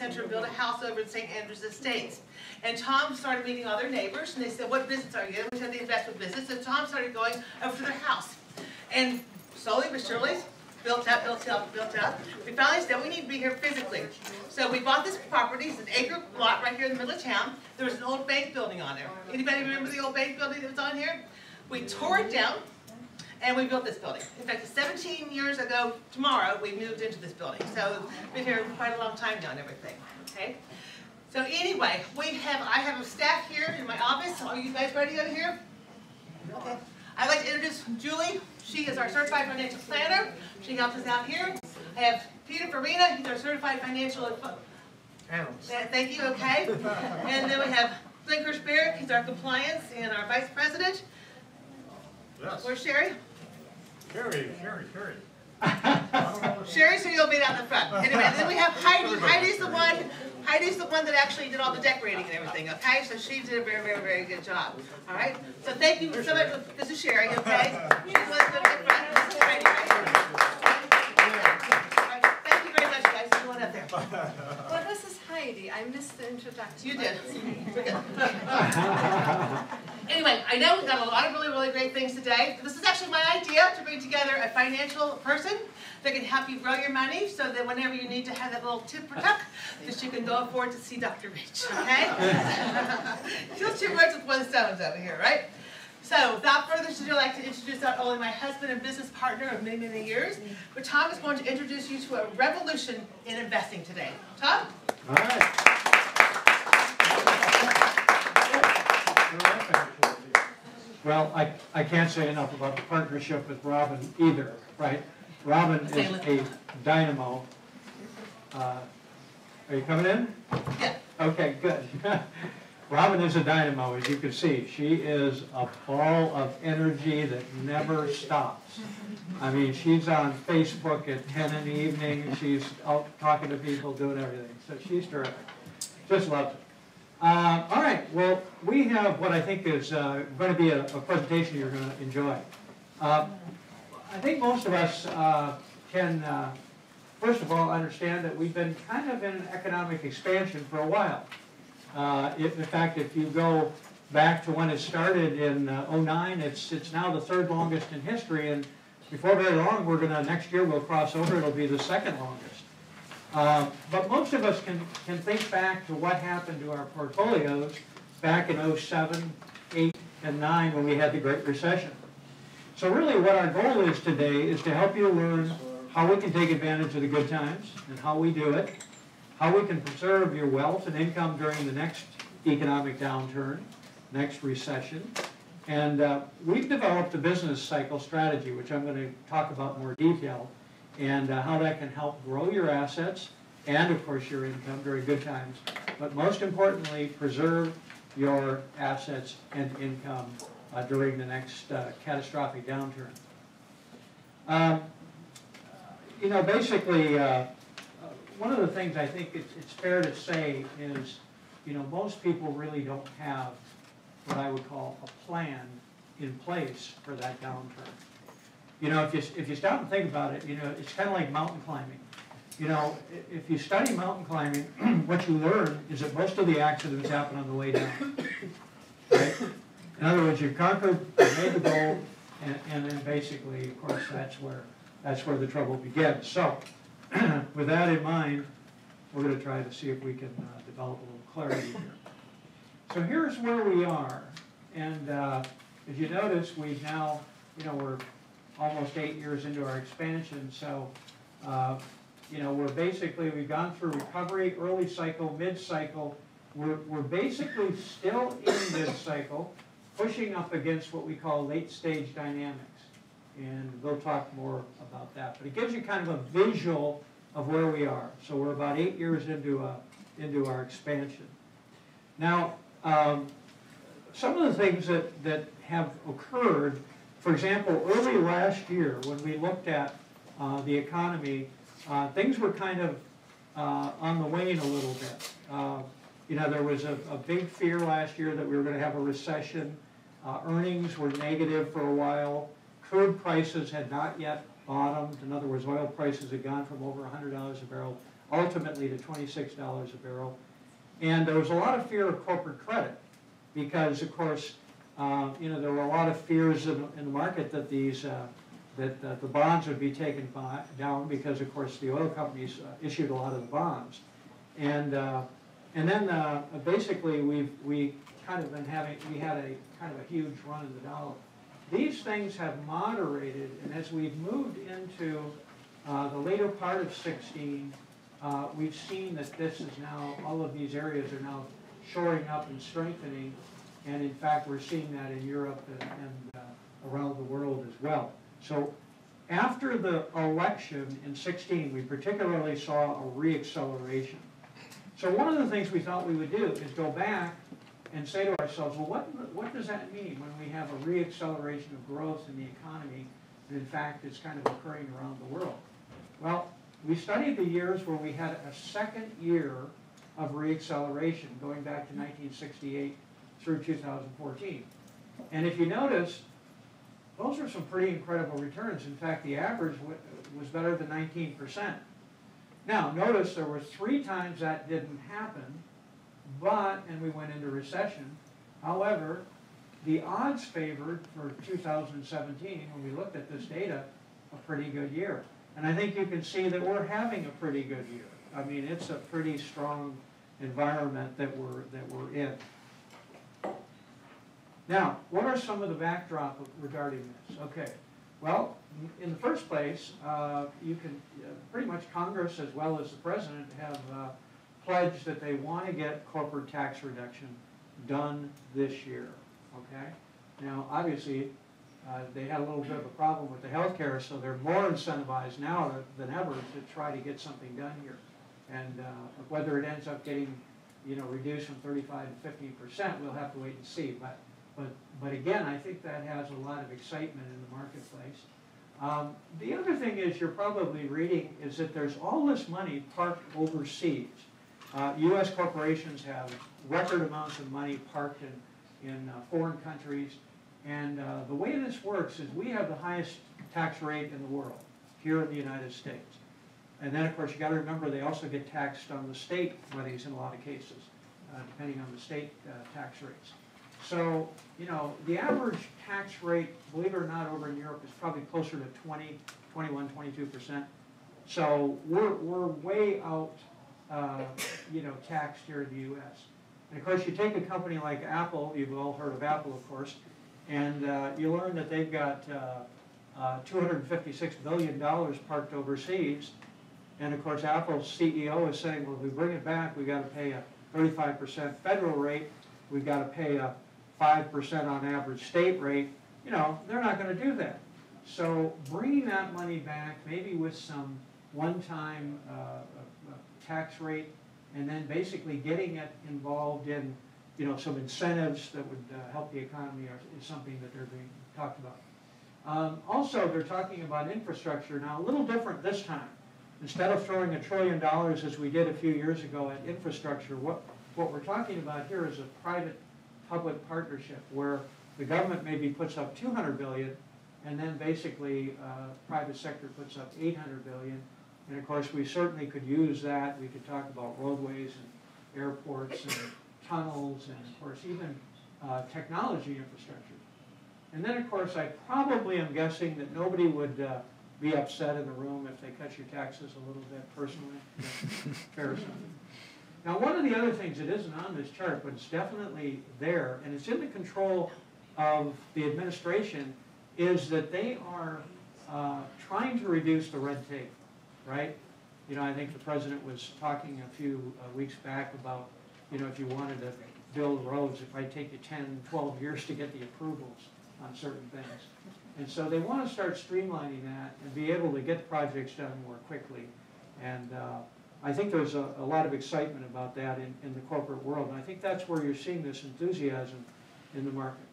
center and build a house over in St. Andrews Estates. And Tom started meeting all their neighbors, and they said, what business are you in? We said the investment business. So Tom started going over to their house. And slowly but surely, built out, built out, built out. We finally said we need to be here physically. So we bought this property. It's an acre lot right here in the middle of town. There was an old bank building on there. Anybody remember the old bank building that was on here? We tore it down, and we built this building. In fact, 17 years ago tomorrow, we moved into this building. So we've been here quite a long time now and everything. Okay. So anyway, I have a staff here in my office. Are you guys ready over here? Okay. I'd like to introduce Julie. She is our certified financial planner. She helps us out here. I have Peter Farina. He's our certified financial analyst. Thank you. Okay. And then we have Glenn Kirschberg. He's our compliance and our vice president. Yes. Where's Sherry? Sherry. Sherry, so you'll be down the front. Anyway, and then we have Heidi. Heidi's the one that actually did all the decorating and everything, okay? So she did a very, very, very good job. All right? So thank you so much. This is Sherry, okay? She's thank you very much, guys. Come on up there. Well, this is Heidi. I missed the introduction. You did. Anyway, I know we've got a lot of really, really great things today. This is actually my idea to bring together a financial person that can help you grow your money so that whenever you need to have that little tip or tuck, that you can go afford to see Dr. Rich, okay? Kills two birds with one stone over here, right? So, without further ado, I'd like to introduce not only my husband and business partner of many, many years, but Tom is going to introduce you to a revolution in investing today. Tom? All right. Well, I can't say enough about the partnership with Robin either, right? Robin is a dynamo. Are you coming in? Yeah. Okay, good. Robin is a dynamo, as you can see. She is a ball of energy that never stops. I mean, she's on Facebook at 10 in the evening. She's out talking to people, doing everything. So she's terrific. Just loves it. All right, well, we have what I think is going to be a presentation you're going to enjoy. I think most of us can, first of all, understand that we've been kind of in economic expansion for a while. In fact, if you go back to when it started in '09, it's now the third longest in history, and before very long, next year we'll cross over, it'll be the second longest. But most of us can think back to what happened to our portfolios back in '07, '8, and '9 when we had the Great Recession. So really what our goal is today is to help you learn how we can take advantage of the good times and how we do it, how we can preserve your wealth and income during the next economic downturn, next recession. And we've developed a business cycle strategy, which I'm going to talk about in more detail, and how that can help grow your assets and, of course, your income during good times. But most importantly, preserve your assets and income during the next catastrophic downturn. You know, basically, one of the things I think it's fair to say is, you know, most people really don't have what I would call a plan in place for that downturn. You know, if you stop and think about it, you know, it's kind of like mountain climbing. You know, if you study mountain climbing, what you learn is that most of the accidents happen on the way down. Right? In other words, you've conquered, you've made the goal, and then basically, of course, that's where the trouble begins. So, with that in mind, we're going to try to see if we can develop a little clarity here. So here's where we are, and as you notice, we've now, you know, we're almost 8 years into our expansion, so you know, we've gone through recovery, early cycle, mid-cycle. We're basically still in mid-cycle, pushing up against what we call late-stage dynamics, and we'll talk more about that. But it gives you kind of a visual of where we are. So we're about 8 years into our expansion. Now, some of the things that have occurred, for example, early last year when we looked at the economy, things were kind of on the wane a little bit. You know, there was a big fear last year that we were going to have a recession. Earnings were negative for a while. Crude prices had not yet bottomed. In other words, oil prices had gone from over $100 a barrel ultimately to $26 a barrel. And there was a lot of fear of corporate credit because, of course, there were a lot of fears in the market that the bonds would be taken down because, of course, the oil companies issued a lot of the bonds. And then basically we had a kind of a huge run in the dollar. These things have moderated, and as we've moved into the later part of 16, we've seen that this is now, all of these areas are now shoring up and strengthening, and in fact we're seeing that in Europe and around the world as well. So after the election in 16, we particularly saw a reacceleration. So one of the things we thought we would do is go back and say to ourselves, well, what does that mean when we have a reacceleration of growth in the economy, and in fact it's kind of occurring around the world? Well, we studied the years where we had a second year of reacceleration going back to 1968 through 2014. And if you notice, those are some pretty incredible returns. In fact, the average was better than 19%. Now, notice there were 3 times that didn't happen, and we went into recession. However, the odds favored for 2017, when we looked at this data, a pretty good year. And I think you can see that we're having a pretty good year. I mean, it's a pretty strong environment that we're in. Now, what are some of the backdrop regarding this? Okay, well, in the first place, you can pretty much Congress as well as the President have pledged that they want to get corporate tax reduction done this year. Okay, now obviously they had a little bit of a problem with the health care, so they're more incentivized now than ever to try to get something done here. And whether it ends up getting reduced from 35 to 15%, we'll have to wait and see. But again, I think that has a lot of excitement in the marketplace. The other thing is you're probably reading is that there's all this money parked overseas. U.S. corporations have record amounts of money parked in foreign countries. And the way this works is we have the highest tax rate in the world here in the United States. And then, of course, you got to remember they also get taxed on the state monies in a lot of cases, depending on the state tax rates. So, the average tax rate, believe it or not, over in Europe is probably closer to 20, 21, 22%. So we're way out, taxed here in the U.S. And of course, you take a company like Apple, you've all heard of Apple, of course, and you learn that they've got $256 billion parked overseas. And of course, Apple's CEO is saying, well, if we bring it back, we've got to pay a 35% federal rate, we've got to pay a 5% on average state rate. They're not going to do that. So bringing that money back, maybe with some one-time tax rate, and then basically getting it involved in some incentives that would help the economy is something that they're being talked about. Also, they're talking about infrastructure. Now, a little different this time. Instead of throwing $1 trillion as we did a few years ago at infrastructure, what we're talking about here is a private-public partnership where the government maybe puts up $200 billion, and then basically private sector puts up $800 billion. And of course, we certainly could use that. We could talk about roadways and airports and tunnels, and of course even technology infrastructure. And then of course I probably am guessing that nobody would be upset in the room if they cut your taxes a little bit personally. Fair assumption. Now, one of the other things that isn't on this chart, but it's definitely there, and it's in the control of the administration, is that they are trying to reduce the red tape, right? I think the president was talking a few weeks back about if you wanted to build roads, it might take you 10, 12 years to get the approvals on certain things. And so they want to start streamlining that and be able to get projects done more quickly. And I think there's a lot of excitement about that in the corporate world. And I think that's where you're seeing this enthusiasm in the market.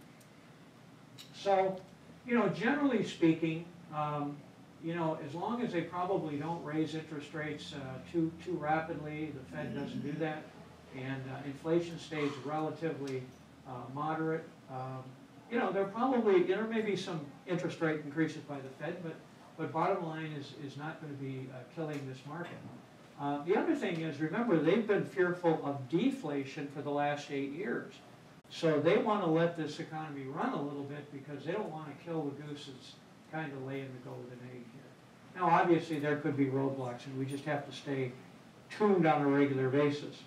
So, generally speaking, as long as they probably don't raise interest rates too rapidly, the Fed doesn't do that, and inflation stays relatively moderate. There may be some interest rate increases by the Fed, but bottom line is not going to be killing this market. The other thing is, remember, they've been fearful of deflation for the last 8 years. So they want to let this economy run a little bit because they don't want to kill the goose that's kind of laying the golden egg here. Now, obviously, there could be roadblocks, and we just have to stay tuned on a regular basis.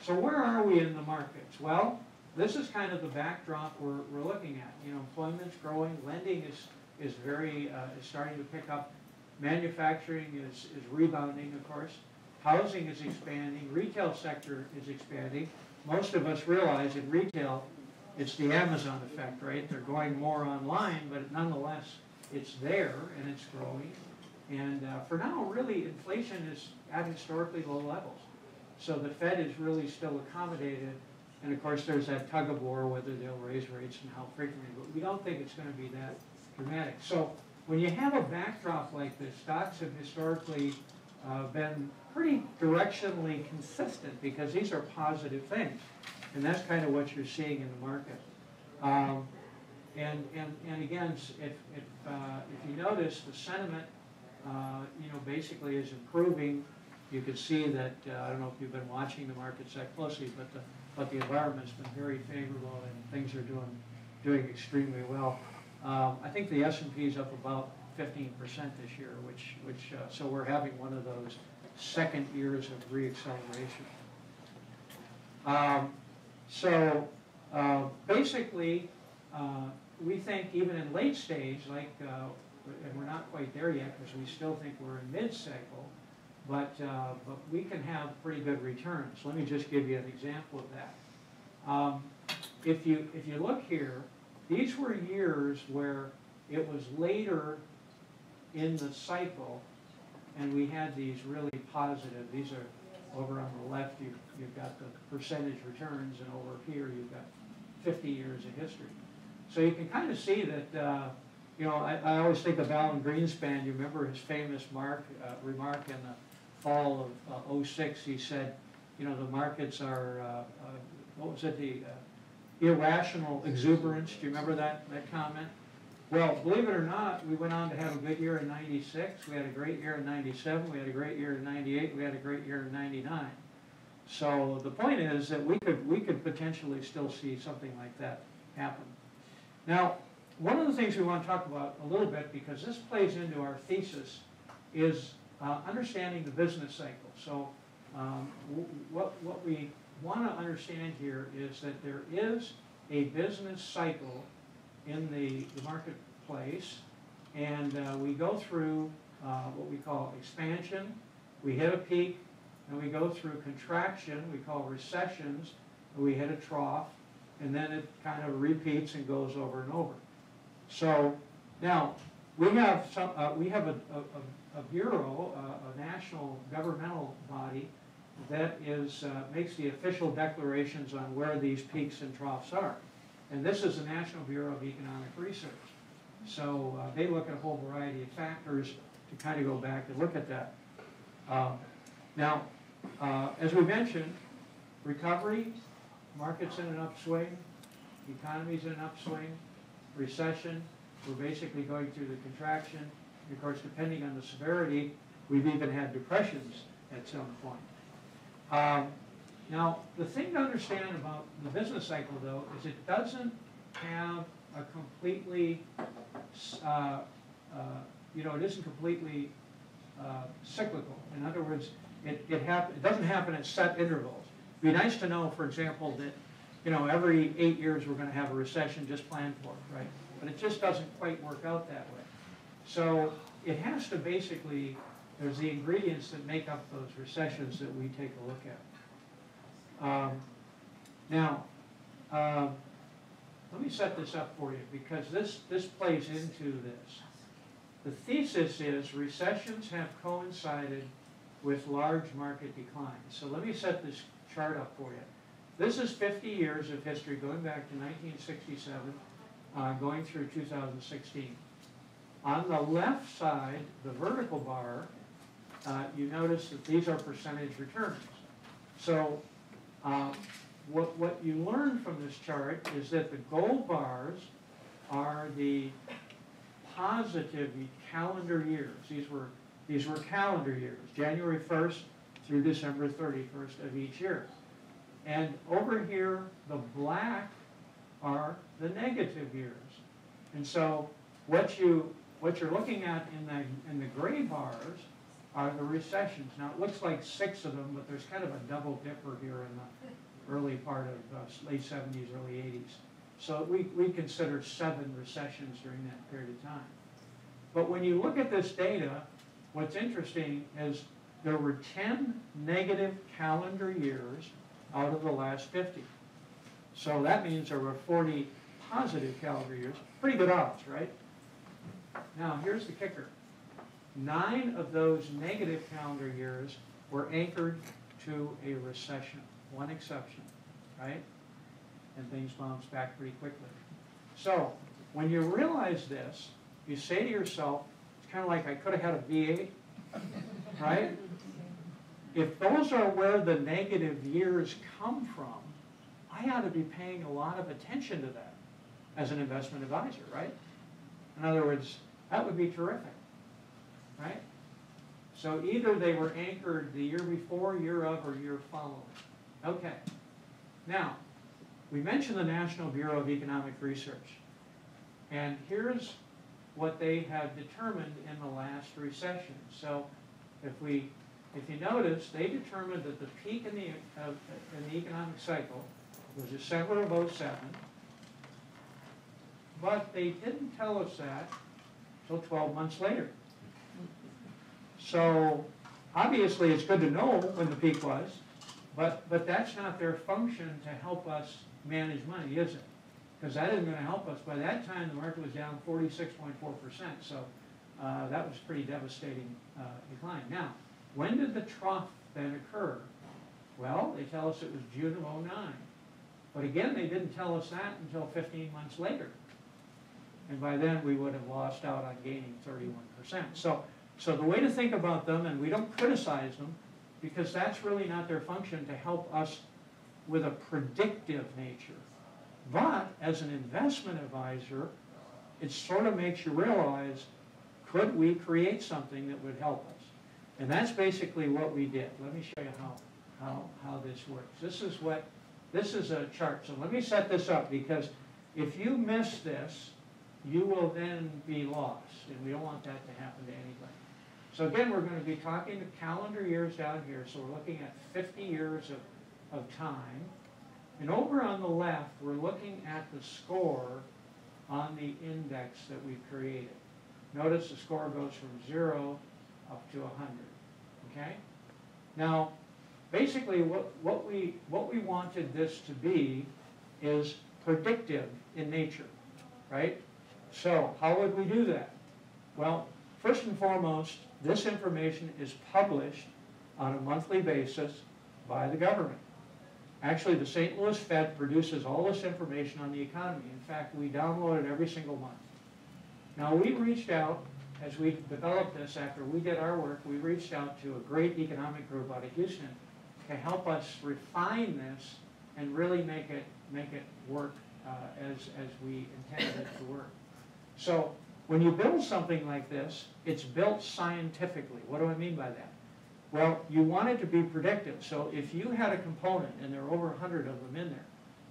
So where are we in the markets? Well, this is kind of the backdrop we're looking at. You know, employment's growing, lending is starting to pick up, manufacturing is rebounding, of course, housing is expanding, retail sector is expanding. Most of us realize in retail, it's the Amazon effect, right? They're going more online, but nonetheless, it's there and it's growing. And for now, really, inflation is at historically low levels. So the Fed is really still accommodated. And of course, there's that tug of war whether they'll raise rates and how frequently, but we don't think it's going to be that dramatic. So when you have a backdrop like this, stocks have historically been pretty directionally consistent because these are positive things. And that's kind of what you're seeing in the market. And again, if you notice, the sentiment, basically is improving. You can see that, I don't know if you've been watching the markets that closely, but the environment's been very favorable and things are doing extremely well. I think the S&P is up about 15% this year, so we're having one of those second years of reacceleration. Basically, we think even in late stage, and we're not quite there yet because we still think we're in mid-cycle, but we can have pretty good returns. Let me just give you an example of that. If you look here, these were years where it was later in the cycle, and we had these really positive. These are over on the left. You've got the percentage returns, and over here you've got 50 years of history. So you can kind of see that. I always think of Alan Greenspan. You remember his famous remark in the fall of '06. He said, the markets are, what was it, the irrational exuberance. Do you remember that comment? Well, believe it or not, we went on to have a good year in '96. We had a great year in '97. We had a great year in '98. We had a great year in '99. So the point is that we could potentially still see something like that happen. Now, one of the things we want to talk about a little bit, because this plays into our thesis, is understanding the business cycle. So what we want to understand here is that there is a business cycle in the marketplace, and we go through what we call expansion, we hit a peak, and we go through contraction, we call recessions, and we hit a trough, and then it kind of repeats and goes over and over. So now we have a bureau, a national governmental body that makes the official declarations on where these peaks and troughs are. And this is the National Bureau of Economic Research. So they look at a whole variety of factors to kind of go back and look at that. Now, as we mentioned, recovery, market's in an upswing, economy's in an upswing, recession, we're basically going through the contraction. And of course, depending on the severity, we've even had depressions at some point. Now, the thing to understand about the business cycle, though, is it doesn't have a completely, it isn't completely cyclical. In other words, it doesn't happen at set intervals. It'd be nice to know, for example, that every 8 years we're going to have a recession, just plan for it, right? But it just doesn't quite work out that way. So it has to basically, there's the ingredients that make up those recessions that we take a look at. Let me set this up for you because this plays into this. The thesis is recessions have coincided with large market declines. So let me set this chart up for you. This is 50 years of history going back to 1967, going through 2016. On the left side, the vertical bar, you notice that these are percentage returns. So what you learn from this chart is that the gold bars are the positive calendar years. These were calendar years, January 1st through December 31st of each year. And over here, the black are the negative years. And so what you're looking at in the gray bars are the recessions. Now it looks like 6 of them, but there's kind of a double dipper here in the early part of late 70s, early 80s. So we consider 7 recessions during that period of time. But when you look at this data, what's interesting is there were 10 negative calendar years out of the last 50. So that means there were 40 positive calendar years. Pretty good odds, right? Now, here's the kicker. 9 of those negative calendar years were anchored to a recession. One exception, right? And things bounced back pretty quickly. So, when you realize this, you say to yourself, it's kind of like I could have had a V8, right? If those are where the negative years come from, I ought to be paying a lot of attention to that as an investment advisor, right? In other words, that would be terrific, right? So either they were anchored the year before, year of, or year following. Okay. Now, we mentioned the National Bureau of Economic Research. And here's what they have determined in the last recession. So if you notice, they determined that the peak in the economic cycle was December of 2007, but they didn't tell us that until 12 months later. So obviously it's good to know when the peak was, but that's not their function to help us manage money, is it? Because that isn't going to help us. By that time, the market was down 46.4%, so that was pretty devastating decline. Now, when did the trough then occur? Well, they tell us it was June of 2009. But again, they didn't tell us that until 15 months later. And by then, we would have lost out on gaining 31%. So the way to think about them, and we don't criticize them, because that's really not their function to help us with a predictive nature. But as an investment advisor, it sort of makes you realize, could we create something that would help us? And that's basically what we did. Let me show you how this works. This is a chart. So let me set this up, because if you miss this, you will then be lost. And we don't want that to happen to anybody. So again, we're going to be talking to calendar years down here. So we're looking at 50 years of time. And over on the left, we're looking at the score on the index that we've created. Notice the score goes from 0 up to 100. Okay? Now, basically what we wanted this to be is predictive in nature, right? So how would we do that? Well, first and foremost, this information is published on a monthly basis by the government. Actually, the St. Louis Fed produces all this information on the economy. In fact, we download it every single month. Now, we reached out, as we developed this, after we did our work, we reached out to a great economic group out of Houston to help us refine this and really make it work as we intended it to work. So when you build something like this, it's built scientifically. What do I mean by that? Well, you want it to be predictive. So if you had a component, and there are over 100 of them in there,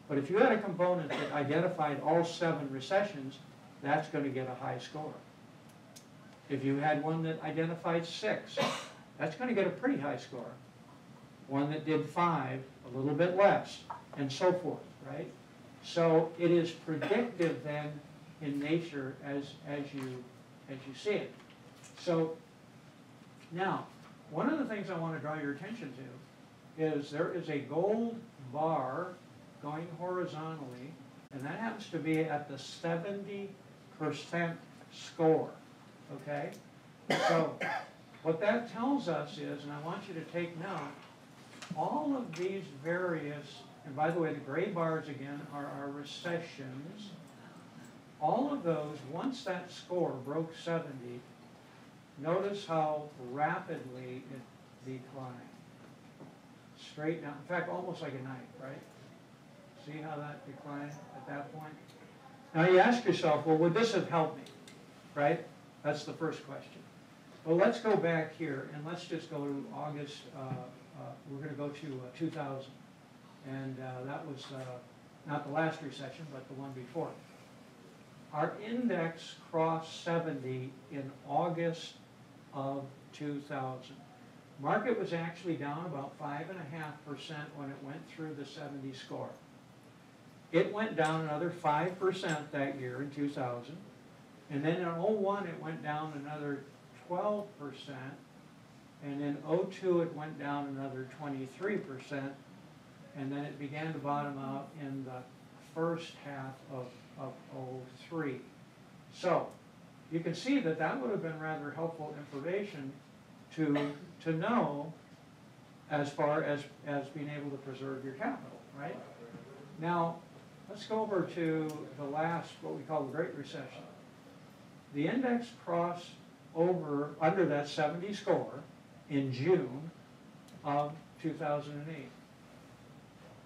but if you had a component that identified all 7 recessions, that's going to get a high score. If you had one that identified 6, that's going to get a pretty high score. One that did 5, a little bit less, and so forth, right? So it is predictive then in nature as you see it. So now, one of the things I want to draw your attention to is there is a gold bar going horizontally, and that happens to be at the 70% score, okay? So what that tells us is, and I want you to take note, all of these various, and by the way, the gray bars again are our recessions. All of those, once that score broke 70, notice how rapidly it declined. Straight down, in fact, almost like a knife, right? See how that declined at that point? Now you ask yourself, well, would this have helped me, right? That's the first question. Well, let's go back here and let's just go to August, we're gonna go to 2000. And that was not the last recession, but the one before. Our index crossed 70 in August of 2000. Market was actually down about 5.5% when it went through the 70 score. It went down another 5% that year in 2000. And then in 01 it went down another 12%. And in 02 it went down another 23%. And then it began to bottom out in the first half of 03. So you can see that that would have been rather helpful information to know as far as being able to preserve your capital, right? Now, let's go over to the last, what we call the Great Recession. The index crossed over under that 70 score in June of 2008.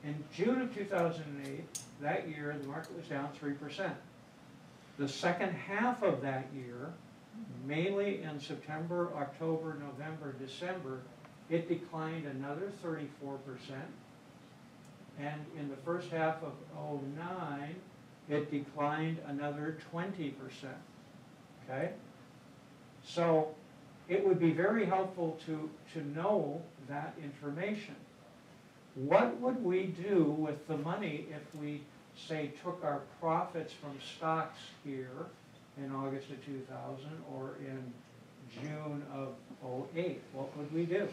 In June of 2008, that year, the market was down 3%. The second half of that year, mainly in September, October, November, December, it declined another 34%. And in the first half of 09, it declined another 20%. Okay? So it would be very helpful to know that information. What would we do with the money if we, say, took our profits from stocks here in August of 2000 or in June of 08? What would we do?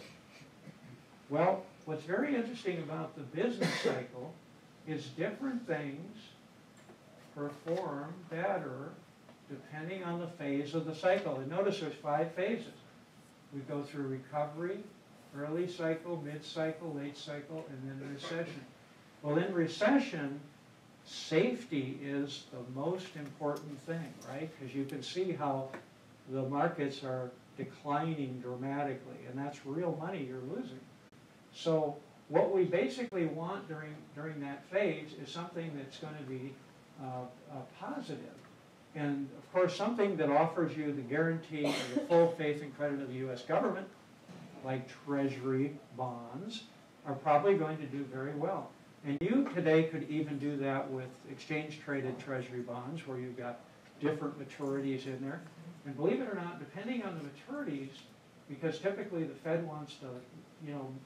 Well, what's very interesting about the business cycle is different things perform better depending on the phase of the cycle. And notice there's 5 phases. We go through recovery, early cycle, mid-cycle, late cycle, and then recession. Well, in recession, safety is the most important thing, right? Because you can see how the markets are declining dramatically, and that's real money you're losing. So what we basically want during that phase is something that's going to be positive. And of course, something that offers you the guarantee of the full faith and credit of the U.S. government, like Treasury bonds, are probably going to do very well. And you today could even do that with exchange-traded Treasury bonds, where you've got different maturities in there. And believe it or not, depending on the maturities, because typically the Fed wants to,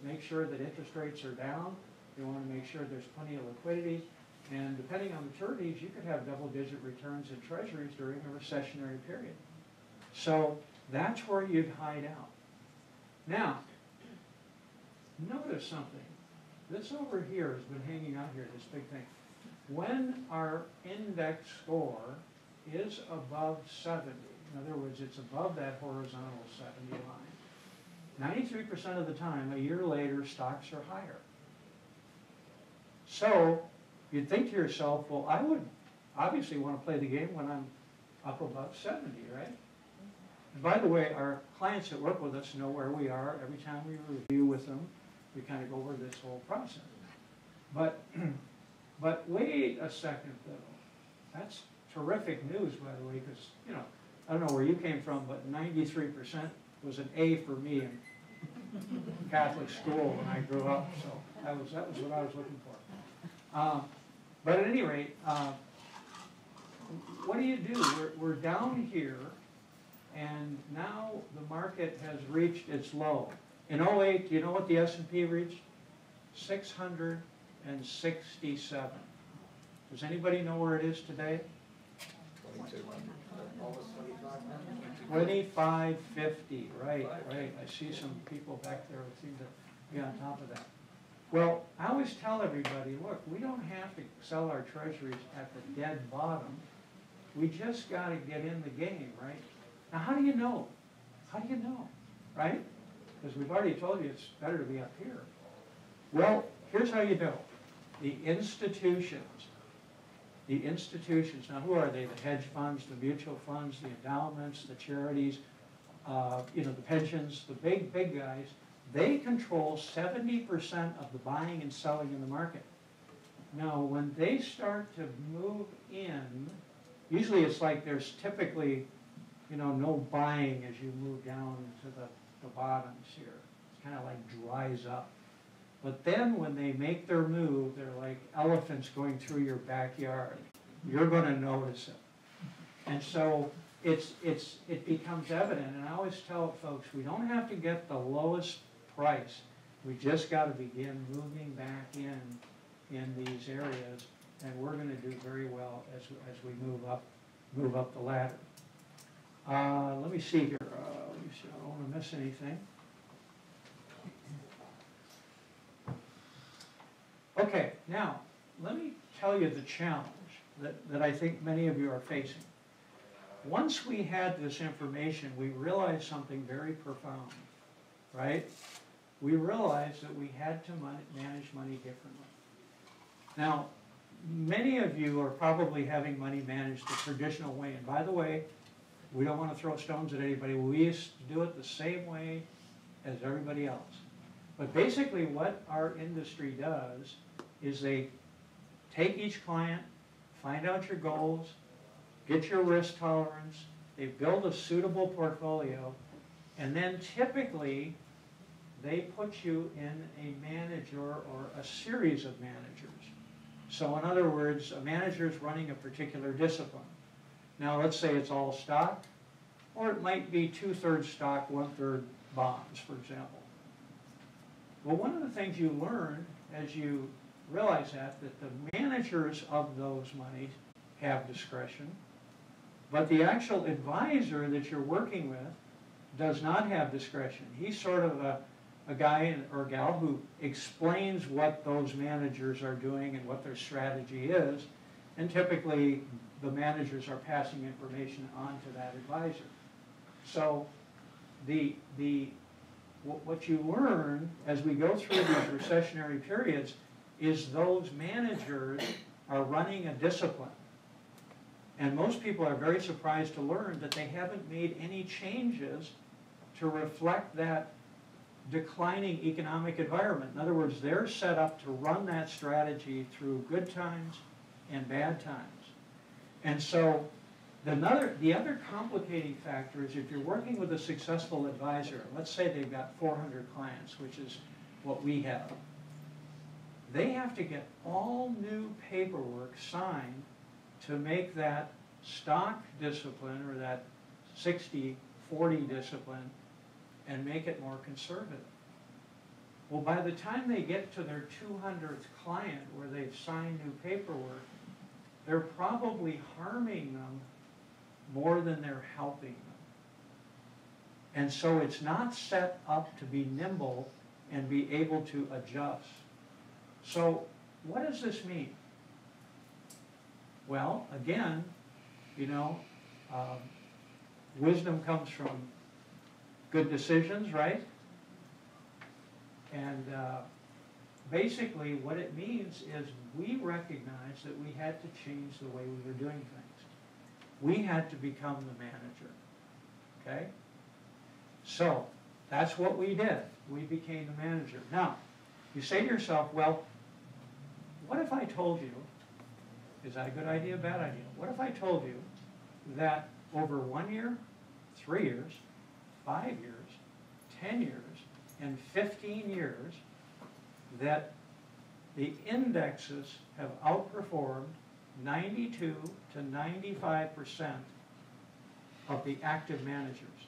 make sure that interest rates are down. They want to make sure there's plenty of liquidity. And depending on maturities, you could have double-digit returns in Treasuries during a recessionary period. So that's where you'd hide out. Now, notice something. This over here has been hanging out here, this big thing. When our index score is above 70, in other words, it's above that horizontal 70 line, 93% of the time, a year later, stocks are higher. So you'd think to yourself, well, I would obviously want to play the game when I'm up above 70, right? And by the way, our clients that work with us know where we are. Every time we review with them, we kind of go over this whole process. But wait a second, though. That's terrific news, by the way, because, I don't know where you came from, but 93% was an A for me in Catholic school when I grew up, so that was what I was looking for. But at any rate, what do? We're down here, and now the market has reached its low. In 08, do you know what the S&P reached? 667. Does anybody know where it is today? 2550, right. I see some people back there who seem to be on top of that. Well, I always tell everybody, look, we don't have to sell our treasuries at the dead bottom. We just got to get in the game, right? Now, how do you know? How do you know, right? Because we've already told you it's better to be up here. Well, here's how you know. The institutions. Now, who are they? The hedge funds, the mutual funds, the endowments, the charities, the pensions, the big guys. They control 70% of the buying and selling in the market. Now, when they start to move in, usually it's like there's typically no buying as you move down to the bottoms here. It's kind of like dries up. But then when they make their move, they're like elephants going through your backyard. You're going to notice it. And so it becomes evident. And I always tell folks, we don't have to get the lowest price. We just got to begin moving back in these areas, and we're going to do very well as we move up the ladder. Let me see here. Let me see. I don't want to miss anything. Okay, now let me tell you the challenge that I think many of you are facing. Once we had this information, we realized something very profound, right? We realized that we had to manage money differently. Now, many of you are probably having money managed the traditional way. And by the way, we don't want to throw stones at anybody. We used to do it the same way as everybody else. But basically what our industry does is they take each client, find out your goals, get your risk tolerance, they build a suitable portfolio, and then typically they put you in a manager or a series of managers. So in other words, a manager is running a particular discipline. Now let's say it's all stock, or it might be 2/3 stock, 1/3 bonds, for example. Well, one of the things you learn as you realize that the managers of those monies have discretion, but the actual advisor that you're working with does not have discretion. He's sort of a guy or gal who explains what those managers are doing and what their strategy is, and typically the managers are passing information on to that advisor. So what you learn as we go through these recessionary periods is those managers are running a discipline. And most people are very surprised to learn that they haven't made any changes to reflect that declining economic environment. In other words, they're set up to run that strategy through good times and bad times. And so the other complicating factor is if you're working with a successful advisor, let's say they've got 400 clients, which is what we have, they have to get all new paperwork signed to make that stock discipline or that 60-40 discipline and make it more conservative. Well, by the time they get to their 200th client where they've signed new paperwork, they're probably harming them more than they're helping them. And so it's not set up to be nimble and be able to adjust. So what does this mean? Well, again, wisdom comes from good decisions, right? And basically what it means is we recognize that we had to change the way we were doing things. We had to become the manager, okay? So that's what we did. We became the manager. Now, you say to yourself, well, what if I told you, is that a good idea, bad idea? What if I told you that over 1 year, 3 years, 5 years, 10 years, and 15 years, that the indexes have outperformed 92 to 95% of the active managers?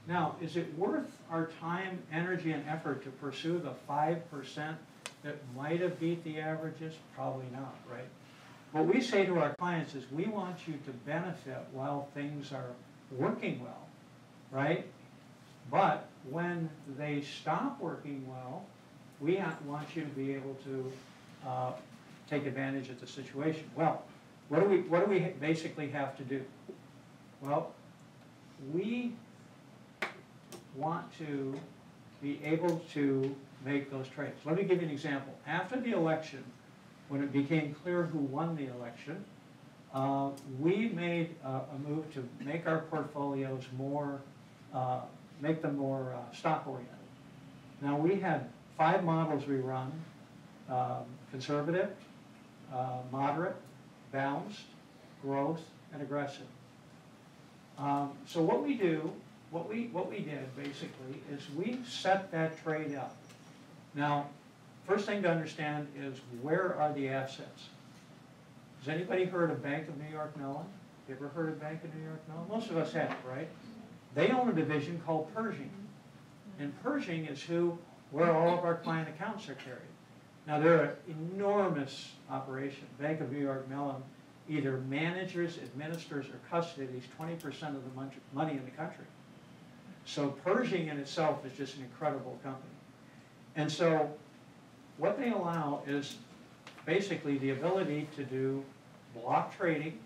Now, is it worth our time, energy, and effort to pursue the 5% that might have beat the averages? Probably not, right? What we say to our clients is we want you to benefit while things are working well, right? But when they stop working well, we want you to be able to take advantage of the situation. Well, what do we basically have to do? Well, we want to be able to make those trades. Let me give you an example. After the election, when it became clear who won the election, we made a move to make our portfolios more, make them more stock-oriented. Now, we had 5 models we run: conservative, moderate, balanced, growth, and aggressive. So what we do, what we did basically is we set that trade up. Now, first thing to understand is where are the assets? Has anybody heard of Bank of New York Mellon? You ever heard of Bank of New York Mellon? Most of us have, right? They own a division called Pershing. And Pershing is where all of our client accounts are carried. Now they're an enormous operation. Bank of New York Mellon either manages, administers, or custodies 20% of the money in the country. So Pershing in itself is just an incredible company. And so what they allow is basically the ability to do block trading.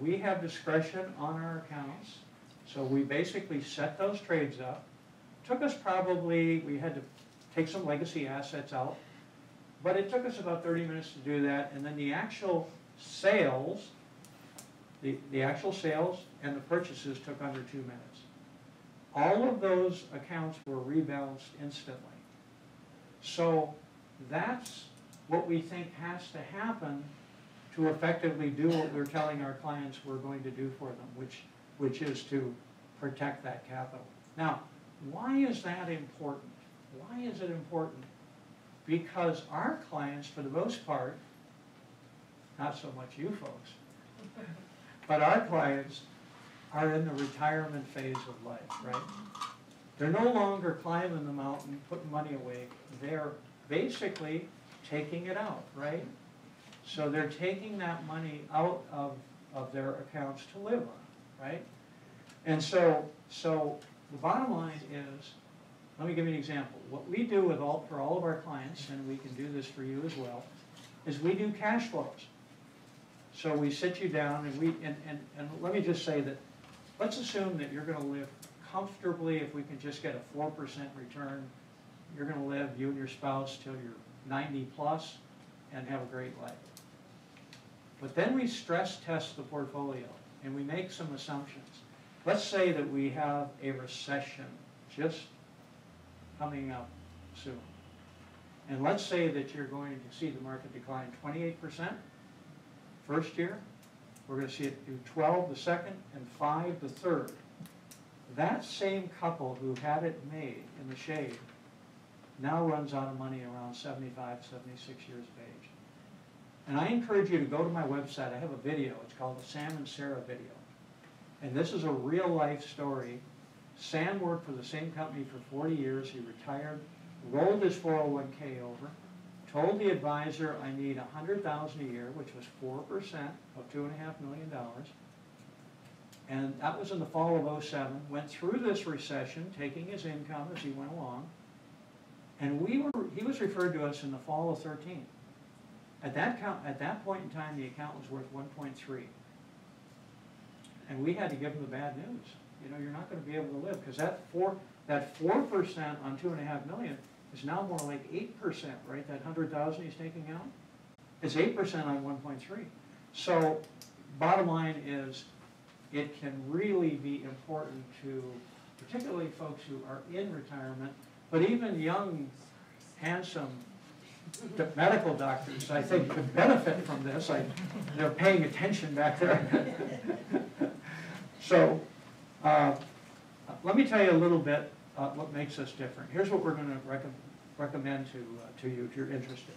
We have discretion on our accounts. So we basically set those trades up. Took us probably, we had to take some legacy assets out, but it took us about 30 minutes to do that, and then the actual sales, the actual sales and the purchases took under 2 minutes. All of those accounts were rebalanced instantly. So that's what we think has to happen to effectively do what we're telling our clients we're going to do for them, which is to protect that capital. Now, why is that important? Why is it important? Because our clients, for the most part, not so much you folks, but our clients are in the retirement phase of life, right? They're no longer climbing the mountain, putting money away. They're basically taking it out, right? So they're taking that money out of their accounts to live on, right? And so the bottom line is, let me give you an example. What we do for all of our clients, and we can do this for you as well, is we do cash flows. So we sit you down and let me just say that, let's assume that you're going to live comfortably. If we can just get a 4% return, you're going to live, you and your spouse, till you're 90 plus and have a great life. But then we stress test the portfolio and we make some assumptions. Let's say that we have a recession just coming up soon. And let's say that you're going to see the market decline 28% first year. We're going to see it do 12 the second and 5 the third. That same couple who had it made in the shade now runs out of money around 75, 76 years of age. And I encourage you to go to my website. I have a video. It's called the Sam and Sarah video. And this is a real life story. Sam worked for the same company for 40 years. He retired, rolled his 401k over, told the advisor, I need $100,000 a year, which was 4% of $2.5 million. And that was in the fall of '07. Went through this recession, taking his income as he went along. And he was referred to us in the fall of '13. At that point in time, the account was worth 1.3. And we had to give him the bad news. You know, you're not going to be able to live, because that 4% on $2.5 million is now more like 8%, right? That 100,000 he's taking out, it's 8% on 1.3. So, bottom line is, it can really be important to, particularly folks who are in retirement, but even young, handsome medical doctors, I think, could benefit from this. They're paying attention back there. So, let me tell you a little bit what makes us different. Here's what we're going to recommend to you if you're interested.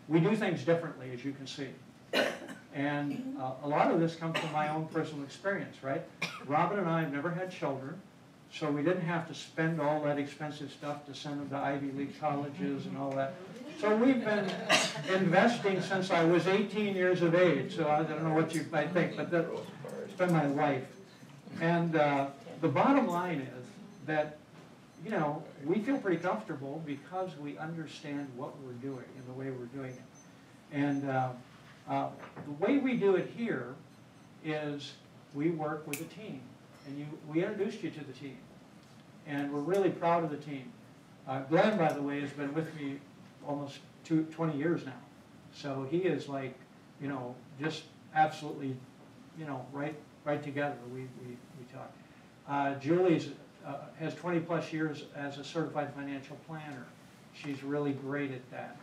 We do things differently, as you can see. And a lot of this comes from my own personal experience, right? Robin and I have never had children, so we didn't have to spend all that expensive stuff to send them to Ivy League colleges and all that. So we've been investing since I was 18 years of age, so I don't know what you might think, but it's been my life. And the bottom line is that, you know, we feel pretty comfortable because we understand what we're doing and the way we're doing it. And the way we do it here is we work with a team. And we introduced you to the team. And we're really proud of the team. Glenn, by the way, has been with me almost 20 years now. So he is like, you know, just absolutely, you know, right together. We talk. Julie's has 20 plus years as a certified financial planner. She's really great at that.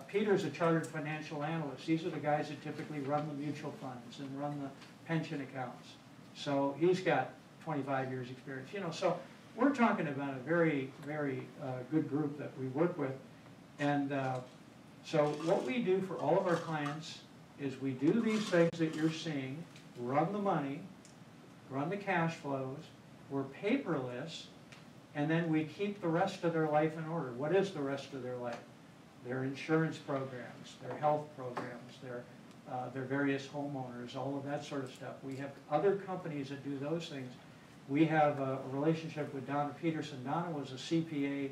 Peter's a chartered financial analyst. These are the guys that typically run the mutual funds and run the pension accounts. So he's got 25 years experience. You know, so we're talking about a very, very good group that we work with. And so what we do for all of our clients is we do these things that you're seeing, run the money, run the cash flows, we're paperless, and then we keep the rest of their life in order. What is the rest of their life? Their insurance programs, their health programs, their various homeowners, all of that sort of stuff. We have other companies that do those things. We have a relationship with Donna Peterson. Donna was a CPA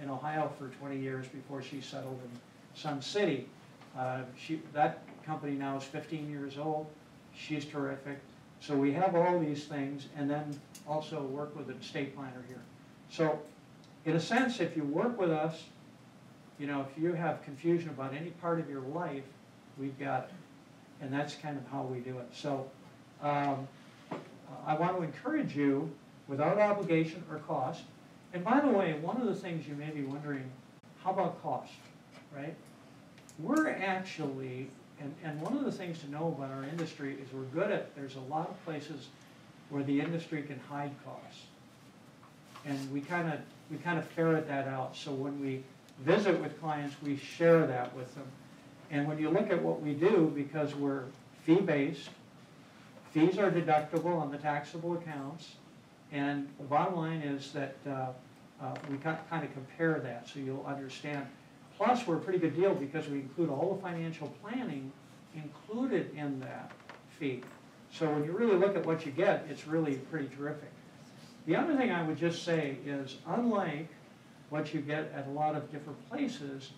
in Ohio for 20 years before she settled in Sun City. That company now is 15 years old. She's terrific. So we have all these things, and then also work with an estate planner here. So in a sense, if you work with us, you know, if you have confusion about any part of your life, we've got it. And that's kind of how we do it. So I want to encourage you, without obligation or cost. And by the way, one of the things you may be wondering, how about cost, right? We're actually, and one of the things to know about our industry is we're good at, there's a lot of places where the industry can hide costs. And we kind of ferret that out. So when we visit with clients, we share that with them. And when you look at what we do, because we're fee-based, fees are deductible on the taxable accounts, and the bottom line is that we kind of compare that so you'll understand. Plus, we're a pretty good deal because we include all the financial planning included in that fee. So when you really look at what you get, it's really pretty terrific. The other thing I would just say is, unlike what you get at a lot of different places,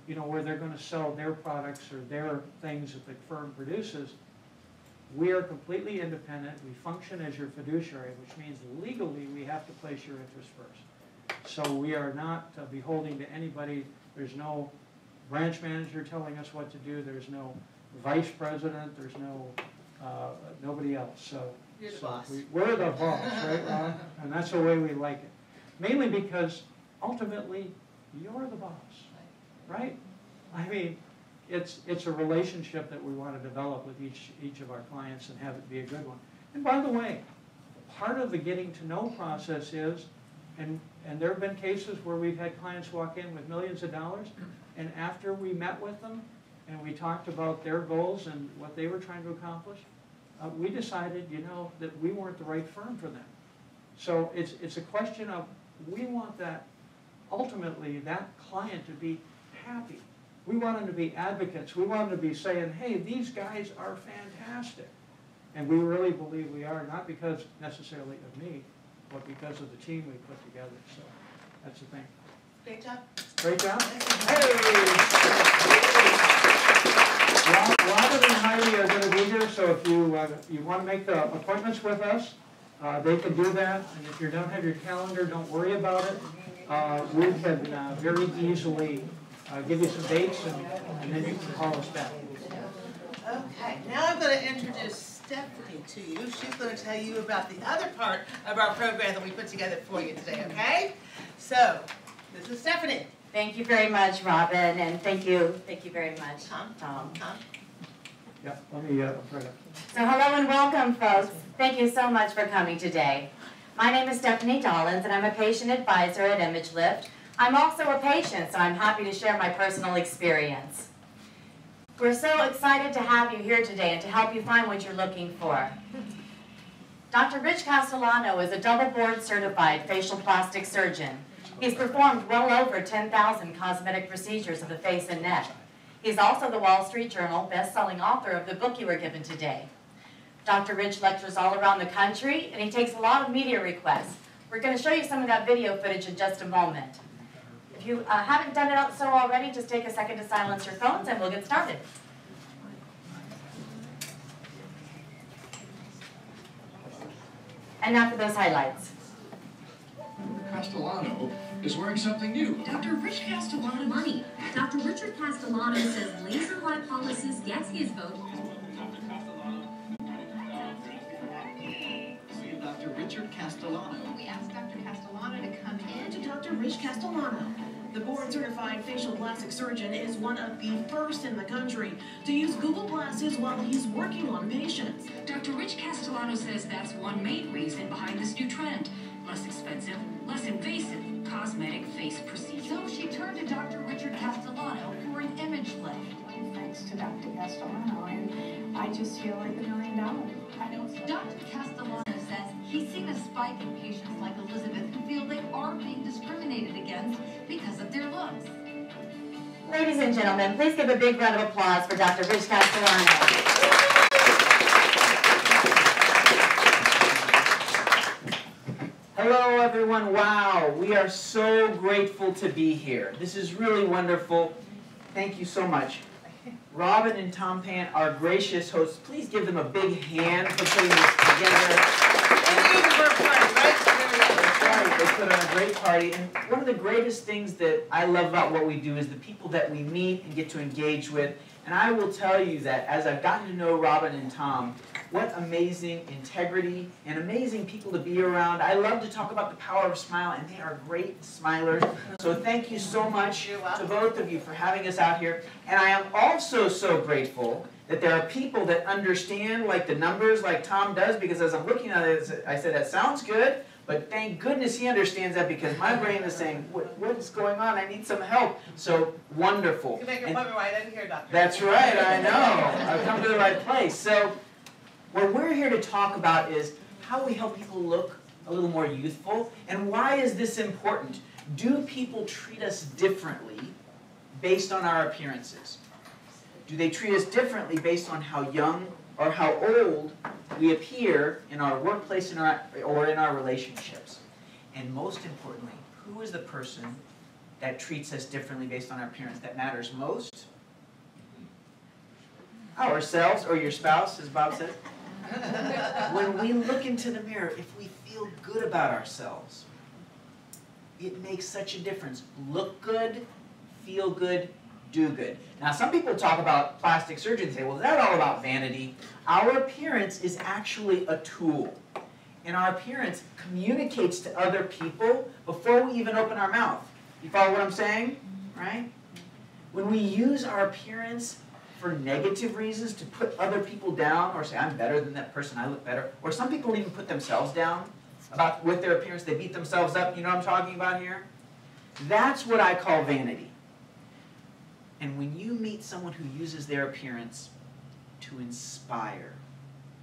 you know, where they're going to sell their products or their things that the firm produces, we are completely independent. We function as your fiduciary, which means legally we have to place your interest first. So we are not beholden to anybody. There's no branch manager telling us what to do. There's no vice president. There's no nobody else. So you're the boss. We're the boss, right, Ron? And that's the way we like it. Mainly because ultimately you're the boss, right? I mean, it's a relationship that we want to develop with each of our clients and have it be a good one. And by the way, part of the getting to know process is, and there have been cases where we've had clients walk in with millions of dollars, and after we met with them and we talked about their goals and what they were trying to accomplish, we decided, you know, that we weren't the right firm for them. So it's a question of, we want that, ultimately, that client to be happy. We want them to be advocates. We want them to be saying, hey, these guys are fantastic. And we really believe we are, not because necessarily of me, but because of the team we put together. So that's the thing. Great job. Great job. Hey! Robin and Heidi are going to be here, so if you want to make the appointments with us, they can do that. And if you don't have your calendar, don't worry about it. We can very easily give you some dates, and then you can call us back. Okay, now I'm going to introduce Stephanie to you. She's going to tell you about the other part of our program that we put together for you today, okay? So, this is Stephanie. Thank you very much, Robin, and thank you very much, Tom. Tom. Yeah, let me try that. So hello and welcome, folks. Thank you so much for coming today. My name is Stephanie Dollins, and I'm a patient advisor at ImageLift. I'm also a patient, so I'm happy to share my personal experience. We're so excited to have you here today and to help you find what you're looking for. Dr. Rich Castellano is a double board certified facial plastic surgeon. He's performed well over 10,000 cosmetic procedures of the face and neck. He's also the Wall Street Journal best-selling author of the book you were given today. Dr. Rich lectures all around the country, and he takes a lot of media requests. We're going to show you some of that video footage in just a moment. If you haven't done it so already, just take a second to silence your phones and we'll get started. And now for those highlights. Castellano is wearing something new. Dr. Rich Castellano money. Dr. Richard Castellano says laser lipolysis gets his vote. Dr. Richard Castellano. We asked Dr. Castellano to come in to Dr. Rich Castellano. The board-certified facial plastic surgeon is one of the first in the country to use Google Glasses while he's working on patients. Dr. Rich Castellano says that's one main reason behind this new trend. Less expensive, less invasive cosmetic face procedure. So she turned to Dr. Richard Castellano for an image lift. Thanks to Dr. Castellano, and I just feel like $1 million. I know. Dr. Castellano says he's seen a spike in patients like Elizabeth who feel they are being discriminated against because of their looks. Ladies and gentlemen, please give a big round of applause for Dr. Rich Castellano. Hello everyone, wow, we are so grateful to be here. This is really wonderful. Thank you so much. Robin and Tom Pan, our gracious hosts, please give them a big hand for putting this together. That's right, they put on a great party. And one of the greatest things that I love about what we do is the people that we meet and get to engage with. And I will tell you that as I've gotten to know Robin and Tom, what amazing integrity and amazing people to be around. I love to talk about the power of smile, and they are great smilers. So thank you so much to both of you for having us out here. And I am also so grateful that there are people that understand like the numbers like Tom does, because as I'm looking at it, I said, that sounds good, but thank goodness he understands that, because my brain is saying, what's going on? I need some help. So wonderful. You make your appointment right in here, doctor. That's right, I know. I've come to the right place. So what we're here to talk about is how we help people look a little more youthful, and why is this important? Do people treat us differently based on our appearances? Do they treat us differently based on how young or how old we appear in our workplace or in our relationships? And most importantly, who is the person that treats us differently based on our appearance that matters most? Ourselves, or your spouse, as Bob said. When we look into the mirror, if we feel good about ourselves, it makes such a difference. Look good, feel good, do good. Now, some people talk about plastic surgery and say, well, is that all about vanity? Our appearance is actually a tool. And our appearance communicates to other people before we even open our mouth. You follow what I'm saying? Right? When we use our appearance for negative reasons, to put other people down or say, I'm better than that person, I look better. Or some people even put themselves down with their appearance. They beat themselves up. You know what I'm talking about here? That's what I call vanity. And when you meet someone who uses their appearance to inspire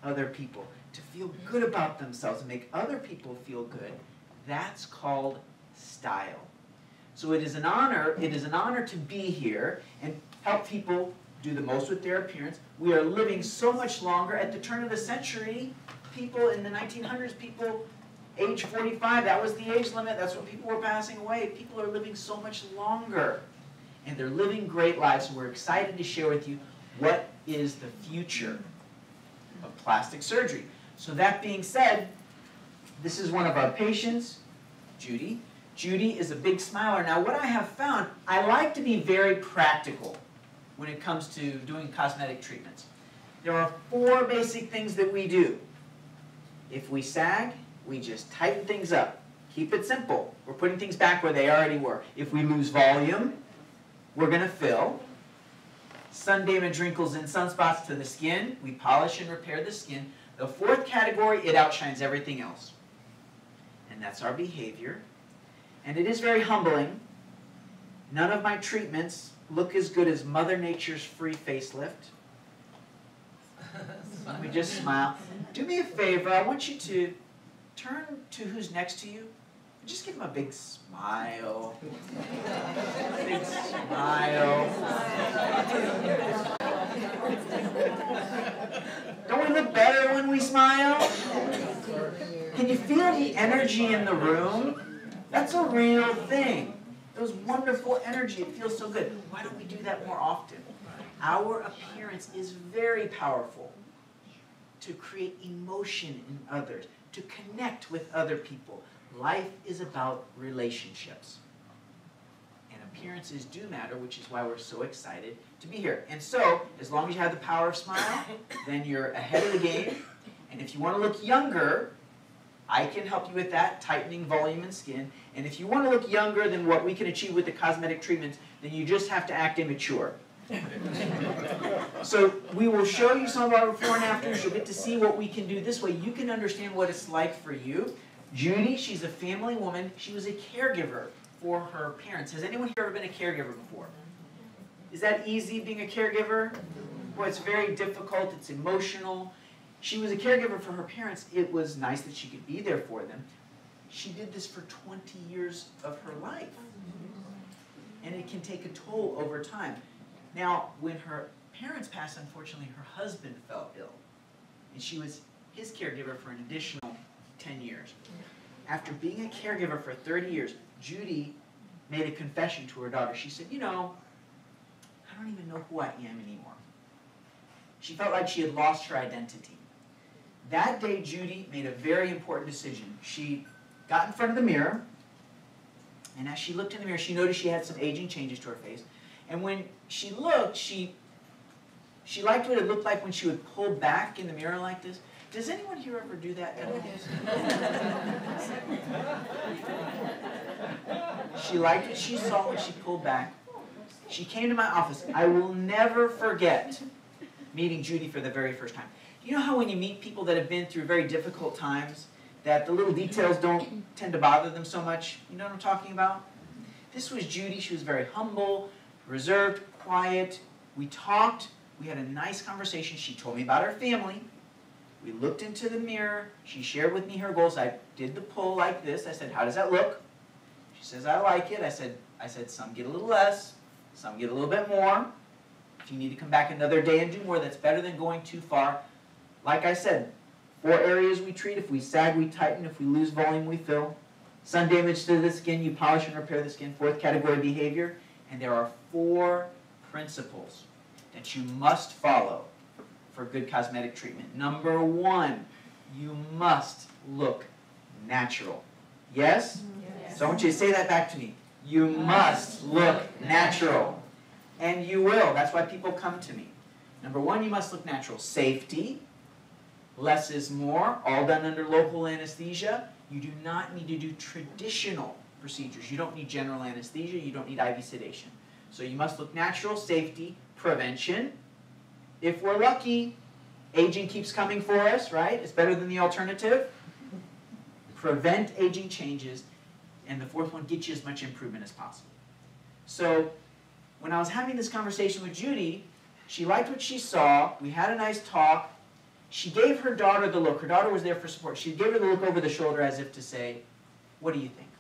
other people, to feel good about themselves and make other people feel good, that's called style. So it is an honor to be here and help people do the most with their appearance. We are living so much longer. At the turn of the century, people in the 1900s, people age 45, that was the age limit. That's when people were passing away. People are living so much longer. And they're living great lives. So we're excited to share with you what is the future of plastic surgery. So that being said, this is one of our patients, Judy. Judy is a big smiler. Now what I have found, I like to be very practical when it comes to doing cosmetic treatments. There are 4 basic things that we do. If we sag, we just tighten things up. Keep it simple. We're putting things back where they already were. If we lose volume, we're going to fill. Sun damage, wrinkles, and sunspots to the skin, we polish and repair the skin. The 4th category, it outshines everything else. And that's our behavior. And it is very humbling. None of my treatments look as good as Mother Nature's free facelift. Let me just smile. Do me a favor, I want you to turn to who's next to you. Just give them a big smile. Big smile. Don't we look better when we smile? Can you feel the energy in the room? That's a real thing. Those wonderful energy, it feels so good. Why don't we do that more often? Our appearance is very powerful to create emotion in others, to connect with other people. Life is about relationships. And appearances do matter, which is why we're so excited to be here. And so, as long as you have the power of smile, then you're ahead of the game. And if you want to look younger, I can help you with that, tightening volume and skin. And if you want to look younger than what we can achieve with the cosmetic treatments, then you just have to act immature. So we will show you some of our before and afters. You'll get to see what we can do this way. You can understand what it's like for you. Judy, she's a family woman. She was a caregiver for her parents. Has anyone here ever been a caregiver before? Is that easy, being a caregiver? Boy, it's very difficult. It's emotional. She was a caregiver for her parents. It was nice that she could be there for them. She did this for 20 years of her life. And it can take a toll over time. Now, when her parents passed, unfortunately, her husband fell ill. And she was his caregiver for an additional 10 years. After being a caregiver for 30 years, Judy made a confession to her daughter. She said, you know, I don't even know who I am anymore. She felt like she had lost her identity. That day, Judy made a very important decision. She got in front of the mirror, and as she looked in the mirror, she noticed she had some aging changes to her face. And when she looked, she liked what it looked like when she would pull back in the mirror like this. Does anyone here ever do that? She liked what she saw when she pulled back. She came to my office. I will never forget meeting Judy for the very first time. You know how when you meet people that have been through very difficult times, that the little details don't tend to bother them so much? You know what I'm talking about? This was Judy. She was very humble, reserved, quiet. We talked. We had a nice conversation. She told me about her family. We looked into the mirror. She shared with me her goals. I did the pull like this. I said, how does that look? She says, I like it. I said, some get a little less, some get a little bit more. If you need to come back another day and do more, that's better than going too far. Like I said, 4 areas we treat. If we sag, we tighten. If we lose volume, we fill. Sun damage to the skin, you polish and repair the skin. 4th category, behavior. And there are 4 principles that you must follow for good cosmetic treatment. Number 1, you must look natural. Yes? Yes. So I want you to say that back to me. You must look natural. And you will. That's why people come to me. Number 1, you must look natural. Safety. Less is more. All done under local anesthesia. You do not need to do traditional procedures. You don't need general anesthesia. You don't need IV sedation. So you must look natural. Safety. Prevention. If we're lucky, aging keeps coming for us, right? It's better than the alternative. Prevent aging changes. And the 4th one, get you as much improvement as possible. So when I was having this conversation with Judy, she liked what she saw. We had a nice talk. She gave her daughter the look. Her daughter was there for support. She gave her the look over the shoulder as if to say, what do you think?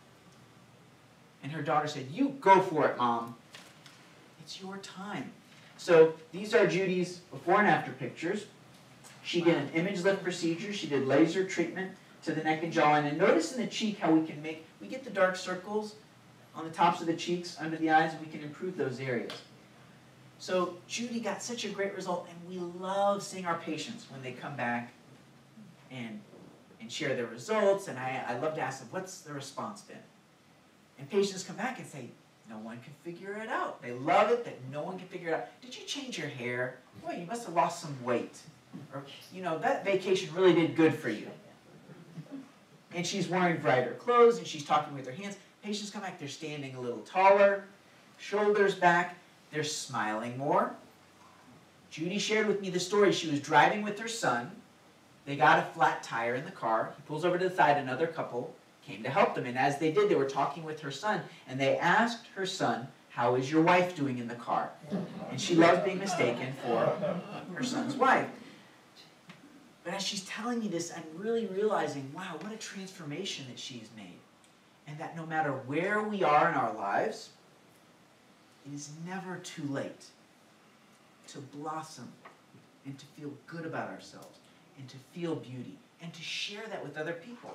And her daughter said, you go for it, Mom. It's your time. So these are Judy's before and after pictures. She did an image lift procedure. She did laser treatment to the neck and jawline. And notice in the cheek how we get the dark circles on the tops of the cheeks, under the eyes, and we can improve those areas. So Judy got such a great result, and we love seeing our patients when they come back and share their results. And I love to ask them, what's the response been? And patients come back and say, no one can figure it out. They love it that no one can figure it out. Did you change your hair? Boy, you must have lost some weight. Or, you know, that vacation really did good for you. And she's wearing brighter clothes, and she's talking with her hands. Patients come back, they're standing a little taller, shoulders back, they're smiling more. Judy shared with me the story. She was driving with her son. They got a flat tire in the car. He pulls over to the side, another couple came to help them. And as they did, they were talking with her son, and they asked her son, how is your wife doing in the car? And she loves being mistaken for her son's wife. But as she's telling me this, I'm really realizing, wow, what a transformation that she's made. And that no matter where we are in our lives, it is never too late to blossom and to feel good about ourselves and to feel beauty and to share that with other people.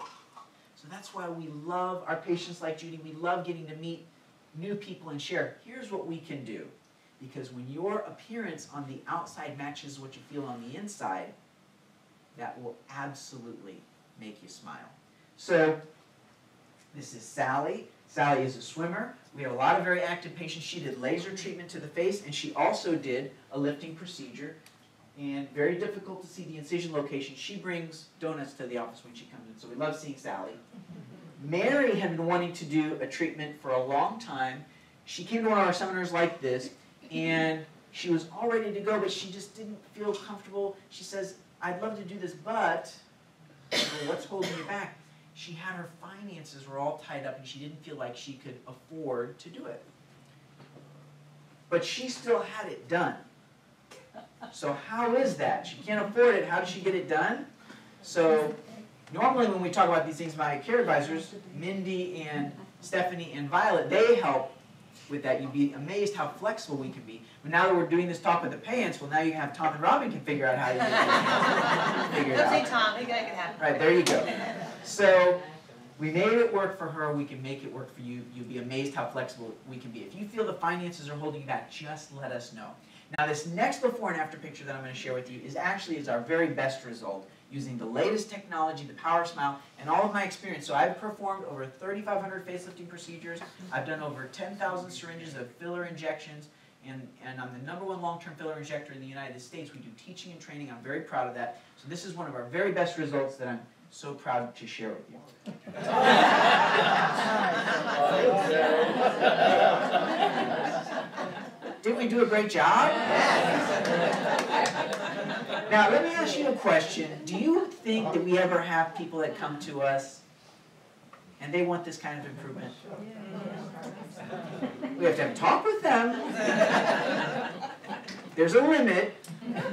So that's why we love our patients like Judy. We love getting to meet new people and share. Here's what we can do. Because when your appearance on the outside matches what you feel on the inside, that will absolutely make you smile. So this is Sally. Sally is a swimmer. We have a lot of very active patients. She did laser treatment to the face, and she also did a lifting procedure and very difficult to see the incision location. She brings donuts to the office when she comes in, so we love seeing Sally. Mary had been wanting to do a treatment for a long time. She came to one of our seminars like this, and she was all ready to go, but she just didn't feel comfortable. She says, I'd love to do this, but well, what's holding you back? She had her finances were all tied up, and she didn't feel like she could afford to do it. But she still had it done. So how is that? She can't afford it. How does she get it done? So normally when we talk about these things, my care advisors, Mindy and Stephanie and Violet, they help with that. You'd be amazed how flexible we can be. But now that we're doing this talk with the pants, well, now you have Tom and Robin can figure out how you can figure it out. Don't say Tom, he can make it happen. Right, there you go. So we made it work for her. We can make it work for you. You'll be amazed how flexible we can be. If you feel the finances are holding you back, just let us know. Now this next before and after picture that I'm going to share with you is our very best result using the latest technology, the Power Smile, and all of my experience. So I've performed over 3,500 facelifting procedures. I've done over 10,000 syringes of filler injections, and I'm the #1 long-term filler injector in the United States. We do teaching and training. I'm very proud of that. So this is one of our very best results that I'm so proud to share with you. Didn't we do a great job? Now, let me ask you a question. Do you think that we ever have people that come to us and they want this kind of improvement? We have to have a talk with them. There's a limit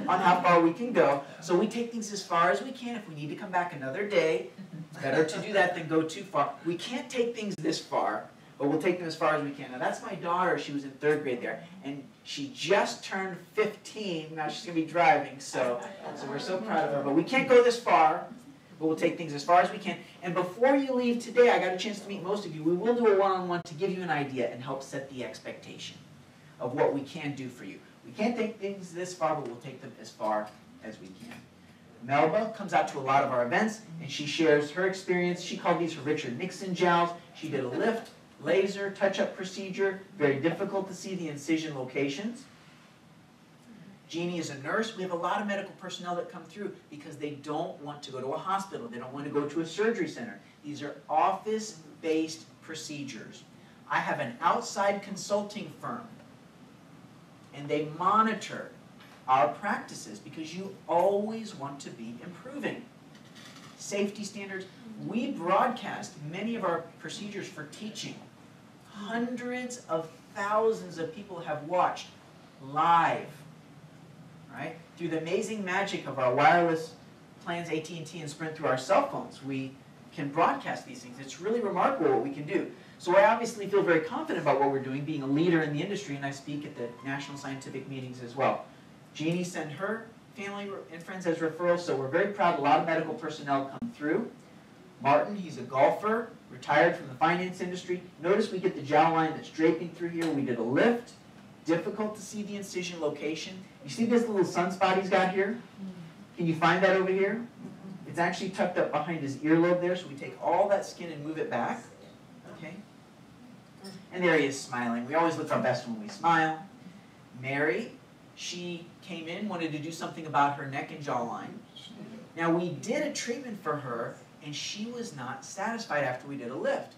on how far we can go. So we take things as far as we can. If we need to come back another day, it's better to do that than go too far. We can't take things this far, but we'll take them as far as we can. Now that's my daughter. She was in 3rd grade there, and she just turned 15. Now she's going to be driving, so we're so proud of her. But we can't go this far, but we'll take things as far as we can. And before you leave today, I got a chance to meet most of you. We will do a one-on-one to give you an idea and help set the expectation of what we can do for you. We can't take things this far, but we'll take them as far as we can. Melba comes out to a lot of our events, and she shares her experience. She called these her Richard Nixon jowls. She did a lift, laser, touch-up procedure. Very difficult to see the incision locations. Jeannie is a nurse. We have a lot of medical personnel that come through because they don't want to go to a hospital. They don't want to go to a surgery center. These are office-based procedures. I have an outside consulting firm, and they monitor our practices because you always want to be improving. Safety standards. We broadcast many of our procedures for teaching. Hundreds of thousands of people have watched live, right? Through the amazing magic of our wireless plans, AT&T and Sprint, through our cell phones, we can broadcast these things. It's really remarkable what we can do. So I obviously feel very confident about what we're doing, being a leader in the industry, and I speak at the national scientific meetings as well. Jeannie sent her family and friends as referrals, so we're very proud a lot of medical personnel come through. Martin, he's a golfer, retired from the finance industry. Notice we get the jowl line that's draping through here. We did a lift. Difficult to see the incision location. You see this little sunspot he's got here? Can you find that over here? It's actually tucked up behind his earlobe there, so we take all that skin and move it back. Okay? And there he is smiling. We always look our best when we smile. Mary, she came in, wanted to do something about her neck and jawline. Now we did a treatment for her, and she was not satisfied after we did a lift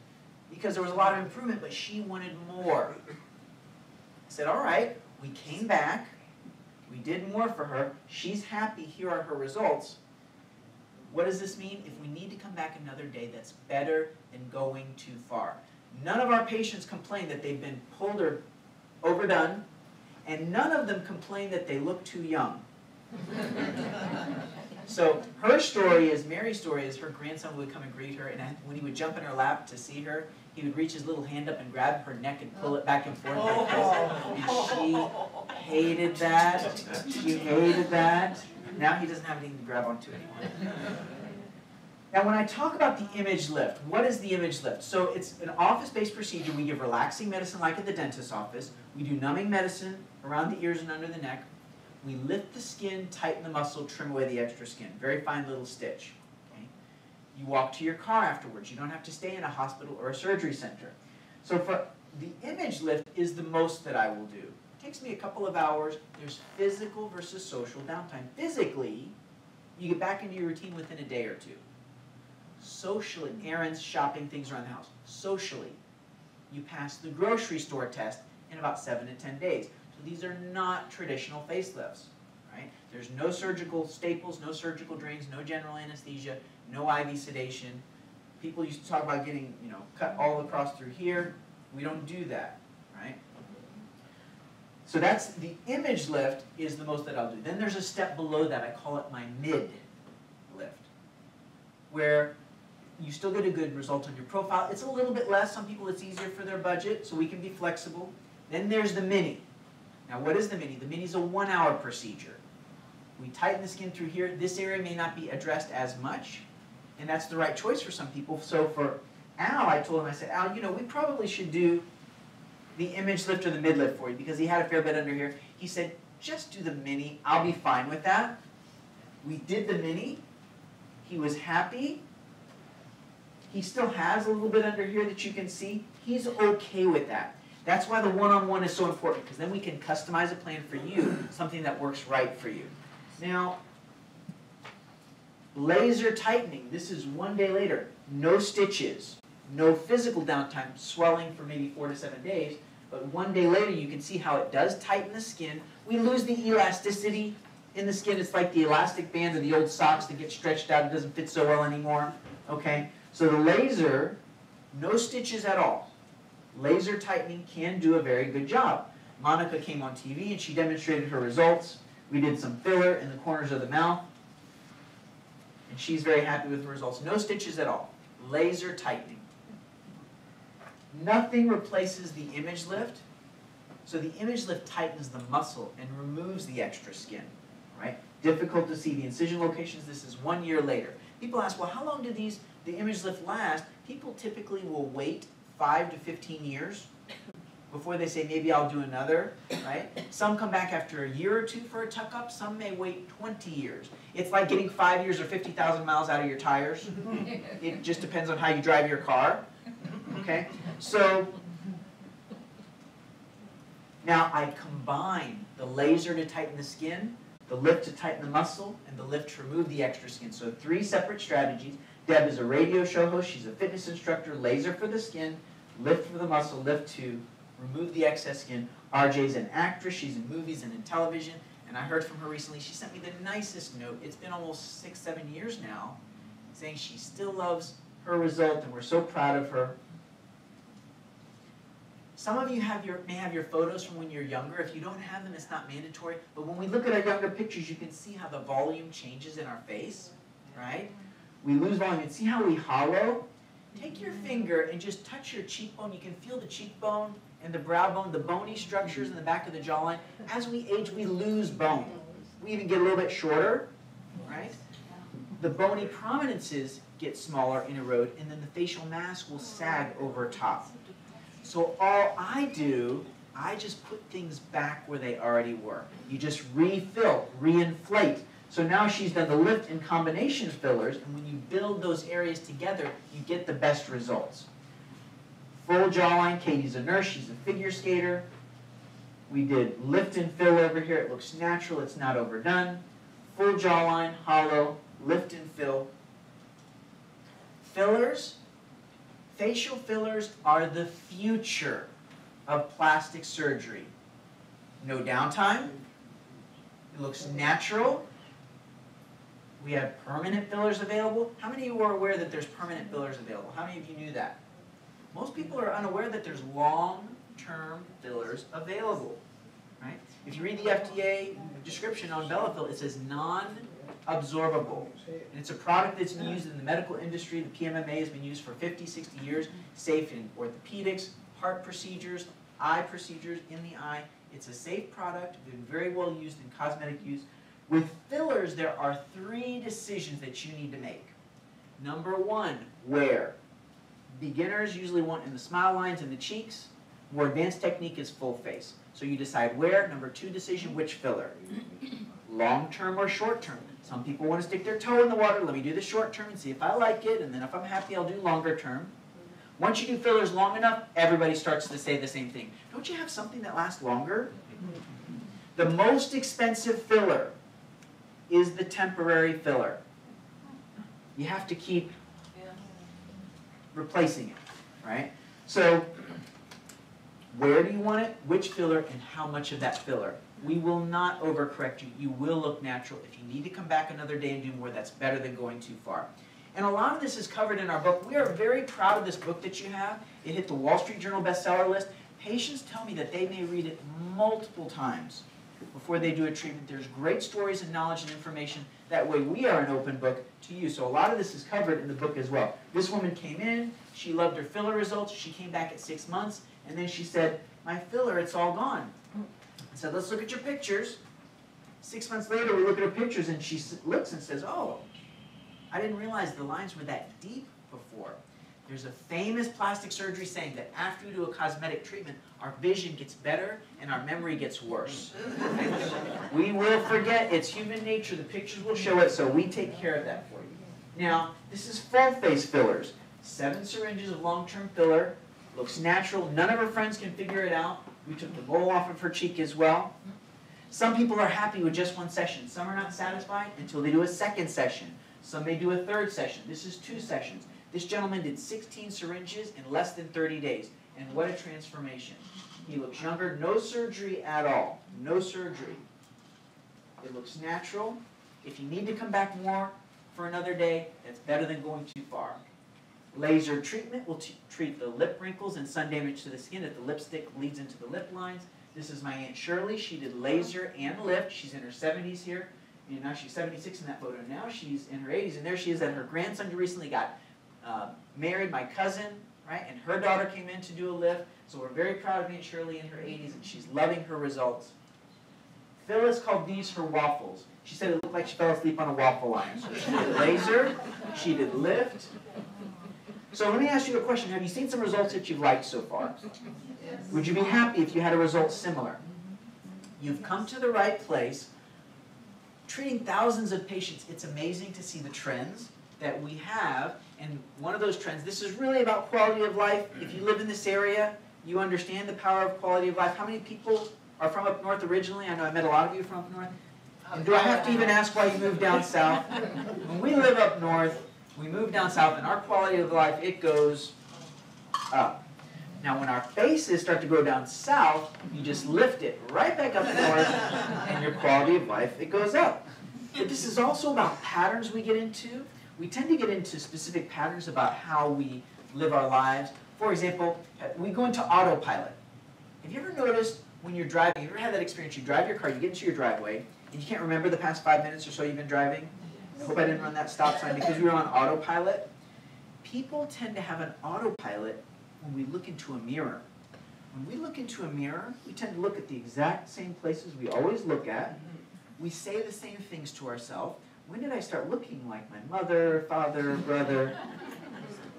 because there was a lot of improvement, but she wanted more. I said, all right, we came back, we did more for her, she's happy, here are her results. What does this mean? If we need to come back another day, that's better than going too far. None of our patients complain that they've been pulled or overdone, and none of them complain that they look too young. So her story is, Mary's story is, her grandson would come and greet her, and when he would jump in her lap to see her, he would reach his little hand up and grab her neck and pull it back and forth like this. And she hated that. She hated that. Now he doesn't have anything to grab onto anymore. Now when I talk about the image lift, what is the image lift? So it's an office-based procedure. We give relaxing medicine like at the dentist's office. We do numbing medicine around the ears and under the neck. We lift the skin, tighten the muscle, trim away the extra skin. Very fine little stitch. Okay? You walk to your car afterwards. You don't have to stay in a hospital or a surgery center. So for the image lift is the most that I will do. takes me a couple of hours. There's physical versus social downtime. Physically, you get back into your routine within a day or two. Socially, errands, shopping, things around the house. Socially, you pass the grocery store test in about 7 to 10 days. So these are not traditional facelifts, right? There's no surgical staples, no surgical drains, no general anesthesia, no IV sedation. People used to talk about getting, cut all across through here. We don't do that, right? So that's the image lift is the most that I'll do. Then there's a step below that. I call it my mid lift, where you still get a good result on your profile. It's a little bit less. Some people it's easier for their budget, so we can be flexible. Then there's the mini. Now what is the mini? The mini is a 1-hour procedure. We tighten the skin through here. This area may not be addressed as much, and that's the right choice for some people. So for Al, I told him, I said, Al, we probably should do the image lift or the mid lift for you, because he had a fair bit under here. He said, just do the mini. I'll be fine with that. We did the mini. He was happy. He still has a little bit under here that you can see. He's okay with that. That's why the one-on-one is so important, because then we can customize a plan for you, something that works right for you. Now, laser tightening. This is 1 day later. No stitches. No physical downtime, swelling for maybe 4 to 7 days. But 1 day later, you can see how it does tighten the skin. We lose the elasticity in the skin. It's like the elastic band of the old socks that get stretched out. It doesn't fit so well anymore. Okay? So the laser, no stitches at all. Laser tightening can do a very good job. Monica came on TV and she demonstrated her results. We did some filler in the corners of the mouth. And she's very happy with the results. No stitches at all. Laser tightening. Nothing replaces the image lift. So the image lift tightens the muscle and removes the extra skin. Right? Difficult to see the incision locations. This is 1 year later. People ask, well, how long do the image lift last? People typically will wait 5 to 15 years before they say, maybe I'll do another, right? Some come back after a year or two for a tuck-up. Some may wait 20 years. It's like getting 5 years or 50,000 miles out of your tires. It just depends on how you drive your car, okay? So now I combine the laser to tighten the skin, the lift to tighten the muscle, and the lift to remove the extra skin. So 3 separate strategies. Deb is a radio show host. She's a fitness instructor. Laser for the skin, lift for the muscle, lift to remove the excess skin. RJ's an actress. She's in movies and in television. And I heard from her recently. She sent me the nicest note. It's been almost 6, 7 years now, saying she still loves her result and we're so proud of her. Some of you may have your photos from when you're younger. If you don't have them, it's not mandatory. But when we look at our younger pictures, you can see how the volume changes in our face, right? We lose volume. And see how we hollow? Take your finger and just touch your cheekbone. You can feel the cheekbone and the brow bone, the bony structures in the back of the jawline. As we age, we lose bone. We even get a little bit shorter, right? The bony prominences get smaller and erode, and then the facial mask will sag over top. So all I do, I just put things back where they already were. You just refill, reinflate. So now she's done the lift and combination fillers, and when you build those areas together, you get the best results. Full jawline, Katie's a nurse, she's a figure skater. We did lift and fill over here, it looks natural, it's not overdone. Full jawline, hollow, lift and fill. Fillers, facial fillers are the future of plastic surgery. No downtime, it looks natural. We have permanent fillers available. How many of you are aware that there's permanent fillers available? How many of you knew that? Most people are unaware that there's long-term fillers available, right? If you read the FDA description on Bellafill, it says non-absorbable. And it's a product that's been used in the medical industry. The PMMA has been used for 50, 60 years, safe in orthopedics, heart procedures, eye procedures in the eye. It's a safe product, been very well used in cosmetic use. With fillers, there are 3 decisions that you need to make. Number 1, where? Beginners usually want in the smile lines and the cheeks. More advanced technique is full face. So you decide where. Number 2 decision, which filler? Long-term or short-term? Some people want to stick their toe in the water. Let me do the short-term and see if I like it, and then if I'm happy, I'll do longer-term. Once you do fillers long enough, everybody starts to say the same thing. Don't you have something that lasts longer? The most expensive filler is the temporary filler. You have to keep replacing it, right? So, where do you want it, which filler, and how much of that filler? We will not overcorrect you. You will look natural. If you need to come back another day and do more, that's better than going too far. And a lot of this is covered in our book. We are very proud of this book that you have. It hit the Wall Street Journal bestseller list. Patients tell me that they may read it multiple times before they do a treatment. There's great stories and knowledge and information. That way we are an open book to you. So a lot of this is covered in the book as well. This woman came in, she loved her filler results, she came back at 6 months, and then she said, my filler, it's all gone. I said, let's look at your pictures. 6 months later, we look at her pictures, and she looks and says, oh, I didn't realize the lines were that deep before. There's a famous plastic surgery saying that after we do a cosmetic treatment, our vision gets better and our memory gets worse. We will forget. It's human nature. The pictures will show it, so we take care of that for you. Now, this is full face fillers. 7 syringes of long-term filler. Looks natural. None of her friends can figure it out. We took the mole off of her cheek as well. Some people are happy with just 1 session. Some are not satisfied until they do a 2nd session. Some may do a 3rd session. This is 2 sessions. This gentleman did 16 syringes in less than 30 days. And what a transformation. He looks younger. No surgery at all. No surgery. It looks natural. If you need to come back more for another day, that's better than going too far. Laser treatment will treat the lip wrinkles and sun damage to the skin if the lipstick leads into the lip lines. This is my Aunt Shirley. She did laser and lift. She's in her 70s here. And now she's 76 in that photo. Now she's in her 80s, and there she is at her grandson who recently got married, my cousin, right? And her daughter came in to do a lift. So we're very proud of Aunt Shirley in her 80s, and she's loving her results. Phyllis called these her waffles. She said it looked like she fell asleep on a waffle line. So she did laser, she did lift. So let me ask you a question. Have you seen some results that you've liked so far? Yes. Would you be happy if you had a result similar? You've come to the right place. Treating thousands of patients, it's amazing to see the trends that we have. And one of those trends, this is really about quality of life. If you live in this area, you understand the power of quality of life. How many people are from up north originally? I know I met a lot of you from up north. And do I have to even ask why you moved down south? When we live up north, we move down south, and our quality of life, it goes up. Now, when our faces start to go down south, you just lift it right back up north, and your quality of life, it goes up. But this is also about patterns we get into. We tend to get into specific patterns about how we live our lives. For example, we go into autopilot. Have you ever noticed when you're driving, have you ever had that experience, you drive your car, you get into your driveway, and you can't remember the past 5 minutes or so you've been driving? I hope I didn't run that stop sign because we were on autopilot. People tend to have an autopilot when we look into a mirror. When we look into a mirror, we tend to look at the exact same places we always look at. We say the same things to ourselves. When did I start looking like my mother, father, brother?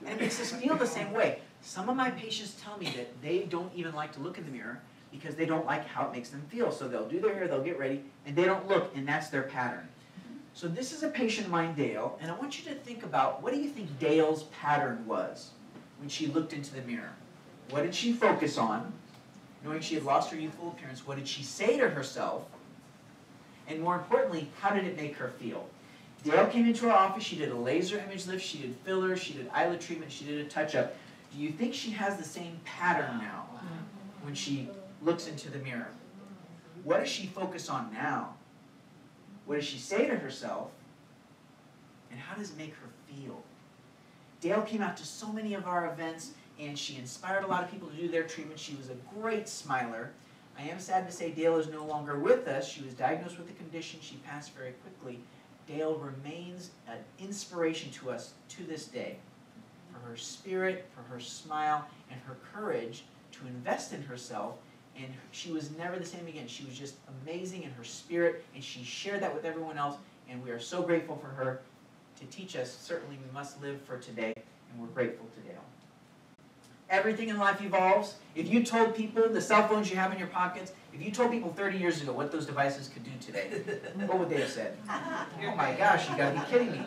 And it makes us feel the same way. Some of my patients tell me that they don't even like to look in the mirror because they don't like how it makes them feel. So they'll do their hair, they'll get ready, and they don't look, and that's their pattern. So this is a patient of mine, Dale, and I want you to think about, what do you think Dale's pattern was when she looked into the mirror? What did she focus on? Knowing she had lost her youthful appearance, what did she say to herself? And more importantly, how did it make her feel? Dale came into our office, she did a laser image lift, she did fillers, she did eyelid treatment, she did a touch-up. Do you think she has the same pattern now when she looks into the mirror? What does she focus on now? What does she say to herself? And how does it make her feel? Dale came out to so many of our events, and she inspired a lot of people to do their treatment. She was a great smiler. I am sad to say Dale is no longer with us. She was diagnosed with the condition. She passed very quickly. Dale remains an inspiration to us to this day for her spirit, for her smile, and her courage to invest in herself. And she was never the same again. She was just amazing in her spirit, and she shared that with everyone else, and we are so grateful for her to teach us. Certainly we must live for today, and we're grateful to Dale. Everything in life evolves. If you told people, the cell phones you have in your pockets, if you told people 30 years ago what those devices could do today, what would they have said? Oh my gosh, you gotta be kidding me.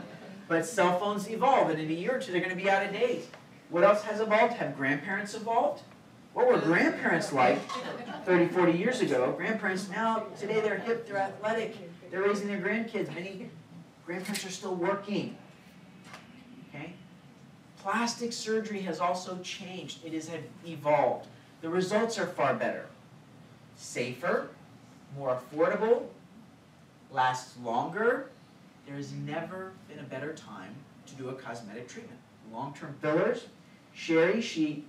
But cell phones evolve, and in a year or two they're gonna be out of date. What else has evolved? Have grandparents evolved? What were grandparents like 30, 40 years ago? Grandparents now, today they're hip, they're athletic, they're raising their grandkids. Many grandparents are still working. Okay? Plastic surgery has also changed. It has evolved. The results are far better. Safer, more affordable, lasts longer. There has never been a better time to do a cosmetic treatment. Long-term fillers. Sherry, she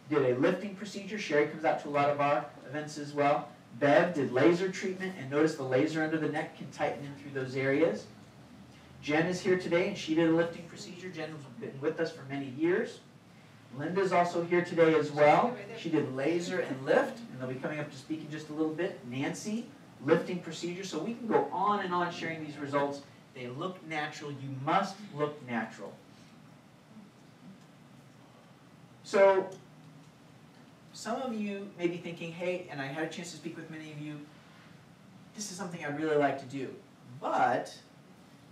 did a lifting procedure. Sherry comes out to a lot of our events as well. Bev did laser treatment, and notice the laser under the neck can tighten in through those areas. Jen is here today, and she did a lifting procedure. Jen has been with us for many years. Linda's also here today as well. She did laser and lift, and they'll be coming up to speak in just a little bit. Nancy, lifting procedure. So we can go on and on sharing these results. They look natural. You must look natural. So some of you may be thinking, hey, and I had a chance to speak with many of you, this is something I'd really like to do. But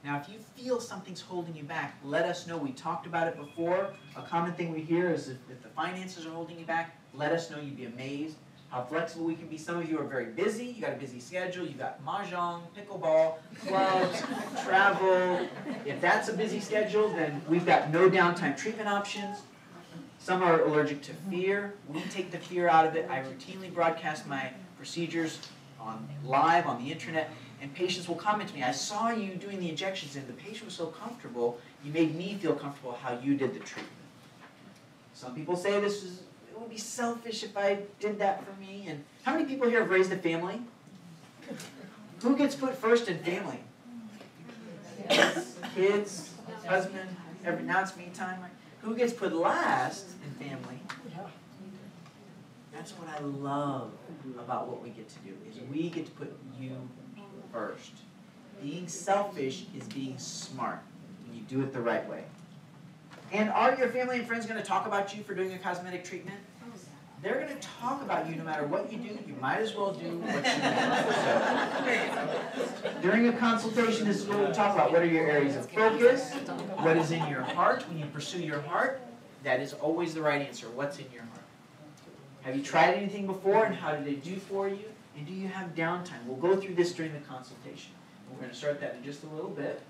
now if you feel something's holding you back, let us know. We talked about it before. A common thing we hear is if the finances are holding you back, let us know. You'd be amazed how flexible we can be. Some of you are very busy. You got a busy schedule. You got mahjong, pickleball, clubs, travel. If that's a busy schedule, then we've got no downtime treatment options. Some are allergic to fear. We take the fear out of it. I routinely broadcast my procedures live on the internet, and patients will comment to me, I saw you doing the injections, and the patient was so comfortable, you made me feel comfortable how you did the treatment. Some people say it would be selfish if I did that for me. And how many people here have raised a family? Who gets put first in family? Kids, husband, now it's me time, right? Who gets put last in family? That's what I love about what we get to do, is we get to put you first. Being selfish is being smart when you do it the right way. And are your family and friends going to talk about you for doing a cosmetic treatment? They're going to talk about you no matter what you do. You might as well do what you do. During a consultation, this is what we talk about. What are your areas of focus? What is in your heart? When you pursue your heart, that is always the right answer. What's in your heart? Have you tried anything before, and how did it do for you? And do you have downtime? We'll go through this during the consultation. We're going to start that in just a little bit.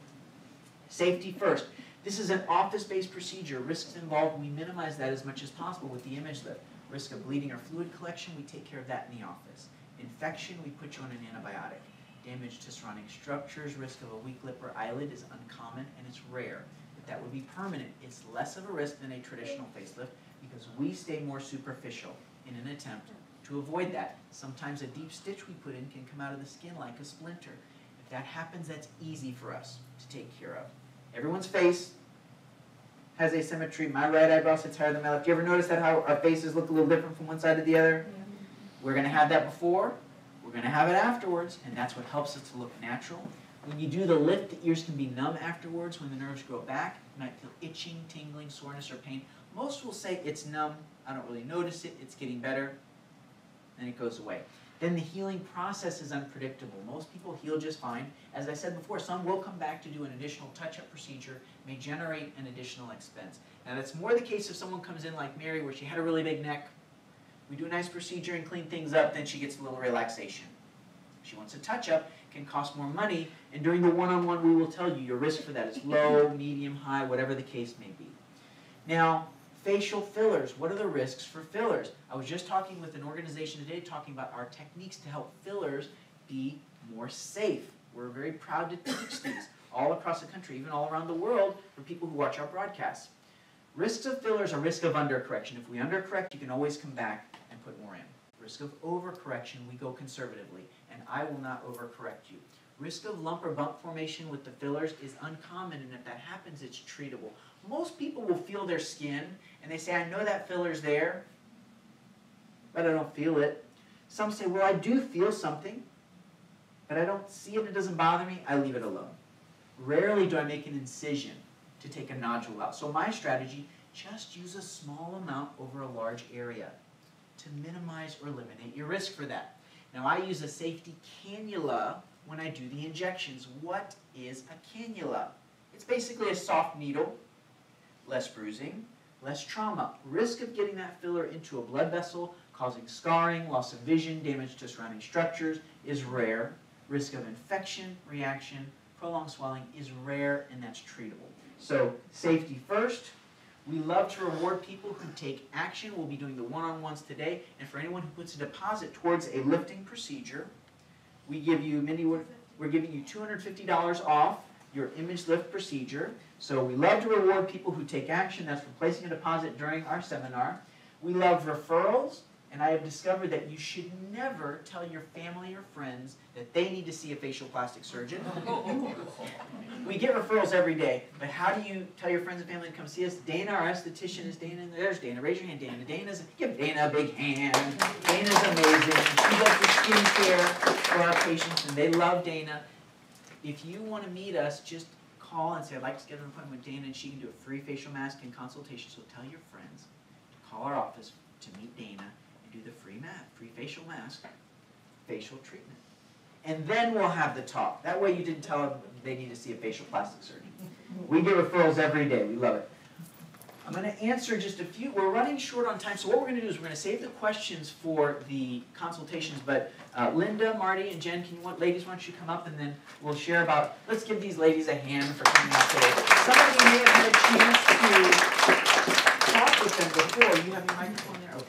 Safety first. This is an office-based procedure. Risks involved, we minimize that as much as possible with the image lift. Risk of bleeding or fluid collection, we take care of that in the office. Infection, we put you on an antibiotic. Damage to surrounding structures, risk of a weak lip or eyelid is uncommon and it's rare. But that would be permanent. It's less of a risk than a traditional facelift because we stay more superficial in an attempt to avoid that. Sometimes a deep stitch we put in can come out of the skin like a splinter. If that happens, that's easy for us to take care of. Everyone's face has asymmetry. My right eyebrow sits higher than my left. Do you ever notice that how our faces look a little different from one side to the other? Yeah. We're going to have that before. We're going to have it afterwards, and that's what helps it to look natural. When you do the lift, the ears can be numb afterwards. When the nerves grow back, you might feel itching, tingling, soreness, or pain. Most will say it's numb. I don't really notice it. It's getting better. Then it goes away. Then the healing process is unpredictable. Most people heal just fine. As I said before, some will come back to do an additional touch-up procedure, may generate an additional expense. Now that's more the case if someone comes in like Mary, where she had a really big neck. We do a nice procedure and clean things up, then she gets a little relaxation. If she wants a touch-up, it can cost more money, and during the one-on-one we will tell you your risk for that is low, medium, high, whatever the case may be. Now, facial fillers. What are the risks for fillers? I was just talking with an organization today talking about our techniques to help fillers be more safe. We're very proud to teach these all across the country, even all around the world, for people who watch our broadcasts. Risks of fillers are risk of undercorrection. If we undercorrect, you can always come back and put more in. Risk of overcorrection, we go conservatively, and I will not overcorrect you. Risk of lump or bump formation with the fillers is uncommon, and if that happens, it's treatable. Most people will feel their skin, and they say, I know that filler's there, but I don't feel it. Some say, well, I do feel something, but I don't see it, it doesn't bother me, I leave it alone. Rarely do I make an incision to take a nodule out. So my strategy, just use a small amount over a large area to minimize or eliminate your risk for that. Now I use a safety cannula when I do the injections. What is a cannula? It's basically a soft needle, less bruising, less trauma. Risk of getting that filler into a blood vessel, causing scarring, loss of vision, damage to surrounding structures is rare. Risk of infection, reaction, prolonged swelling is rare, and that's treatable. So safety first. We love to reward people who take action. We'll be doing the one-on-ones today. And for anyone who puts a deposit towards a lifting procedure, we give you, Mindy, we're giving you $250 off your image lift procedure. So we love to reward people who take action. That's for placing a deposit during our seminar. We love referrals. And I have discovered that you should never tell your family or friends that they need to see a facial plastic surgeon. We get referrals every day, but how do you tell your friends and family to come see us? Dana, our esthetician, is Dana. There's Dana. Raise your hand, Dana. Give Dana a big hand. Dana's amazing. She does the skincare for our patients, and they love Dana. If you want to meet us, just call and say, I'd like to get an appointment with Dana, and she can do a free facial mask and consultation. So tell your friends to call our office to meet Dana. Do the free facial mask, facial treatment. And then we'll have the talk. That way you didn't tell them they need to see a facial plastic surgeon. We get referrals every day. We love it. I'm going to answer just a few. We're running short on time, so what we're going to do is we're going to save the questions for the consultations. But Linda, Marty, and Jen, ladies, why don't you come up, and then we'll share about, let's give these ladies a hand for coming out today. Some of you may have had a chance to talk with them before. You have your microphone there? Okay.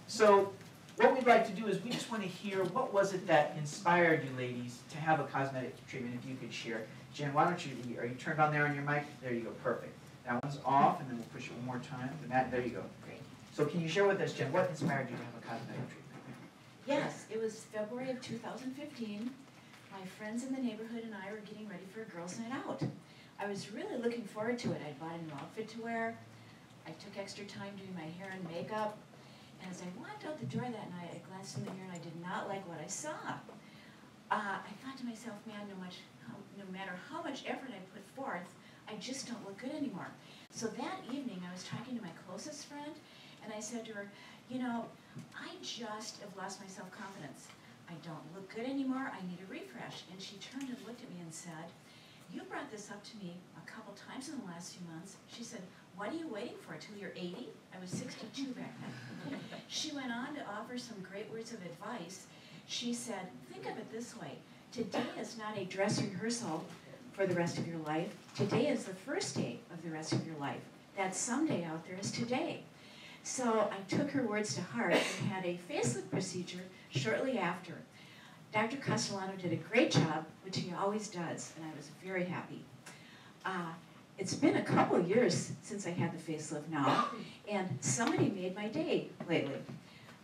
So what we'd like to do is we just want to hear what was it that inspired you ladies to have a cosmetic treatment, if you could share. Jen, why don't you, are you turned on there on your mic? There you go, perfect. That one's off, and then we'll push it one more time. And that, there you go. Great. So can you share with us, Jen, what inspired you to have a cosmetic treatment? Yes, it was February of 2015. My friends in the neighborhood and I were getting ready for a girls' night out. I was really looking forward to it. I bought a new outfit to wear. I took extra time doing my hair and makeup. And as I walked out the door that night, I glanced in the mirror and I did not like what I saw. I thought to myself, man, no matter how much effort I put forth, I just don't look good anymore. So that evening, I was talking to my closest friend, and I said to her, you know, I just have lost my self-confidence. I don't look good anymore. I need a refresh. And she turned and looked at me and said, you brought this up to me a couple times in the last few months. She said, what are you waiting for, till you're 80? I was 62 back then. She went on to offer some great words of advice. She said, think of it this way. Today is not a dress rehearsal for the rest of your life. Today is the first day of the rest of your life. That someday out there is today. So I took her words to heart and had a facelift procedure shortly after. Dr. Castellano did a great job, which he always does, and I was very happy. It's been a couple of years since I had the facelift now, and somebody made my day lately.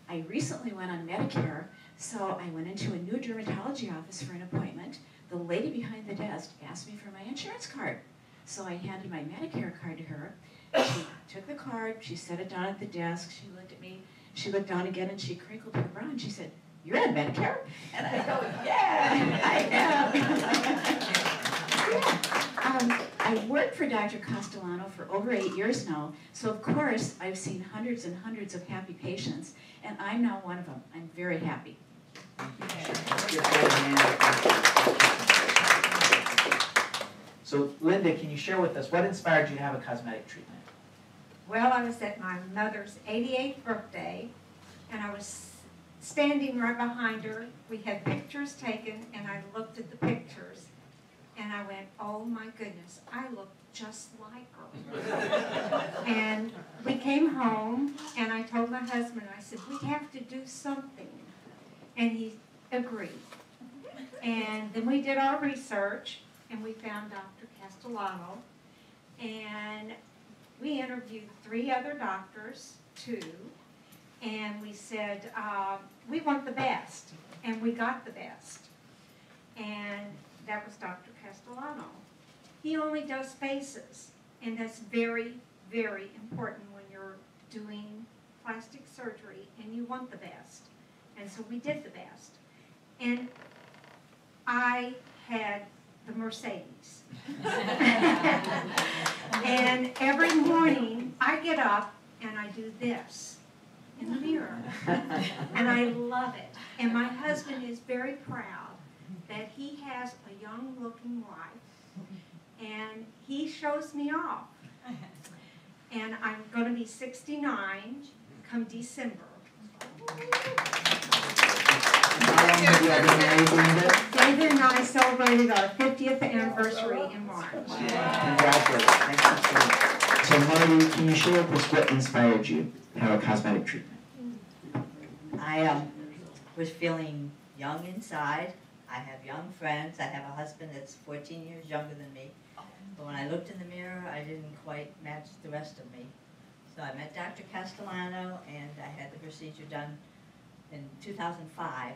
I recently went on Medicare, so I went into a new dermatology office for an appointment. The lady behind the desk asked me for my insurance card. So I handed my Medicare card to her. She took the card, she set it down at the desk, she looked at me, she looked down again, and she crinkled her brow, and she said, you're on Medicare? And I go, yeah, I am. Yeah. I worked for Dr. Castellano for over 8 years now, so of course I've seen hundreds and hundreds of happy patients, and I'm now one of them. I'm very happy. So Linda, can you share with us what inspired you to have a cosmetic treatment? Well, I was at my mother's 88th birthday, and I was standing right behind her. We had pictures taken, and I looked at the pictures, and I went, oh my goodness, I look just like her. And we came home, and I told my husband, I said, we have to do something. And he agreed. And then we did our research, and we found Dr. Castellano, and we interviewed 3 other doctors, too, and we said, we want the best, and we got the best. And that was Dr. Castellano. He only does faces, and that's very, very important when you're doing plastic surgery, and you want the best. And so we did the best. And I had the Mercedes. And every morning I get up and I do this in the mirror. And I love it. And my husband is very proud that he has a young looking wife. And he shows me off. and I'm going to be 69 come December. How long have you all been married, Linda? David and I celebrated our 50th anniversary in March. Congratulations. Thank you so much. So Marty, can you share with us what inspired you to have a cosmetic treatment? I was feeling young inside. I have young friends. I have a husband that's 14 years younger than me. But when I looked in the mirror, I didn't quite match the rest of me. So I met Dr. Castellano, and I had the procedure done in 2005.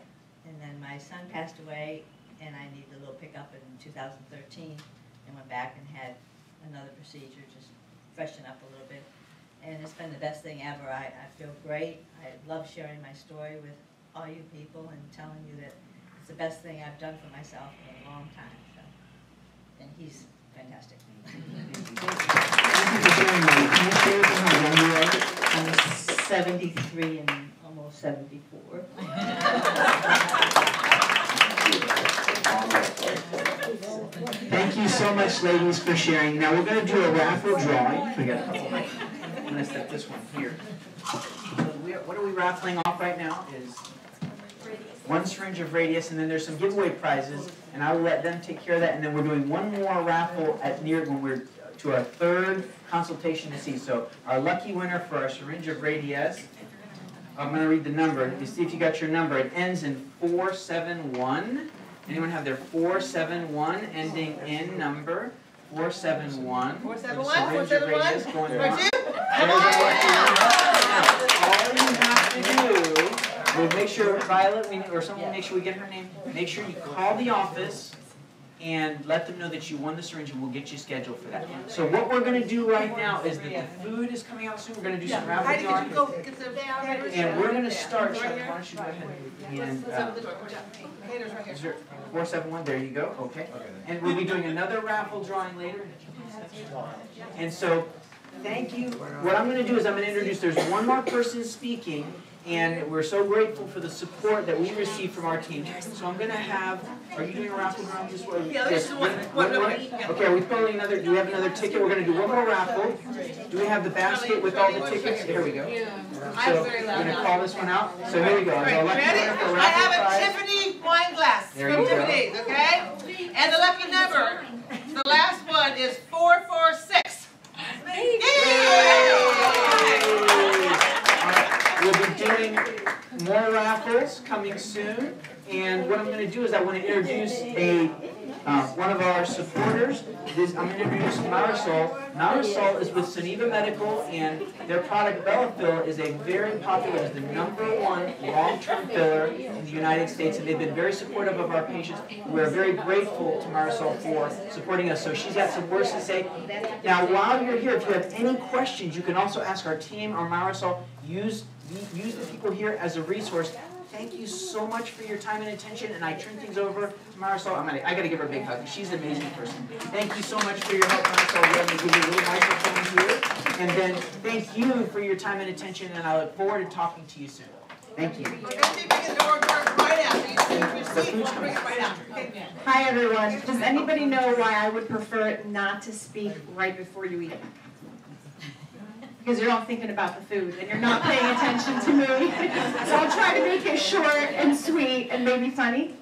And then my son passed away, and I needed a little pickup in 2013, and went back and had another procedure, just freshen up a little bit. And it's been the best thing ever. I feel great. I love sharing my story with all you people and telling you that it's the best thing I've done for myself in a long time. So, and he's fantastic. Thank you for sharing, Marty. Can you share with us how young you are? I'm 73 and almost 74. Thank you so much, ladies, for sharing. Now we're going to do a raffle drawing. We got a couple. I'm going to set this one here. So what are we raffling off right now is one syringe of Radius, and then there's some giveaway prizes, and I'll let them take care of that. And then we're doing one more raffle at when we're to our third consultation to see. So our lucky winner for our syringe of Radius, I'm going to read the number. You see if you got your number. It ends in 471. Anyone have their 471 ending in number? 471. 471. Syringe of Radius going on. Number 2. There's a lucky winner. Now, all you have to do, we'll make sure Violet, or someone will make sure we get her name. Make sure you call the office and let them know that you won the syringe, and we'll get you scheduled for that. So what we're going to do right now is that the food is coming out soon. We're going to do some raffle drawing. And we're going to start. Chuck, why don't you go ahead and... is there 471? There you go. Okay. And we'll be doing another raffle drawing later. And so, thank you. What I'm going to do is I'm going to introduce, there's one more person speaking, and we're so grateful for the support that we receive from our team. So I'm going to have, are you doing a raffle drawing this way? Yeah, this is one. Okay, are we pulling another, do we have another ticket? We're going to do one more raffle. Do we have the basket with all the tickets? Here we go. So we're going to call this one out. So here we go. Ready? I have a Tiffany wine glass from Tiffany's, okay? And the lucky number, the last one is 446. We'll be doing more raffles coming soon, and what I'm going to do is I want to introduce one of our supporters. I'm going to introduce Marisol. Marisol is with Suniva Medical, and their product Belafil is a very popular, is the #1 long-term filler in the United States, and they've been very supportive of our patients. We're very grateful to Marisol for supporting us. So she's got some words to say. Now, while you're here, if you have any questions, you can also ask our team or Marisol. Use the people here as a resource. Thank you so much for your time and attention, and I turn things over to Marisol. I got to give her a big hug. She's an amazing person. Thank you so much for your help, Marisol. We're going to give you a little microphone here. And then thank you for your time and attention, and I look forward to talking to you soon. Thank you. Hi, everyone. Does anybody know why I would prefer it not to speak right before you eat? Because you're all thinking about the food and you're not paying attention to me. So I'll try to make it short and sweet and maybe funny.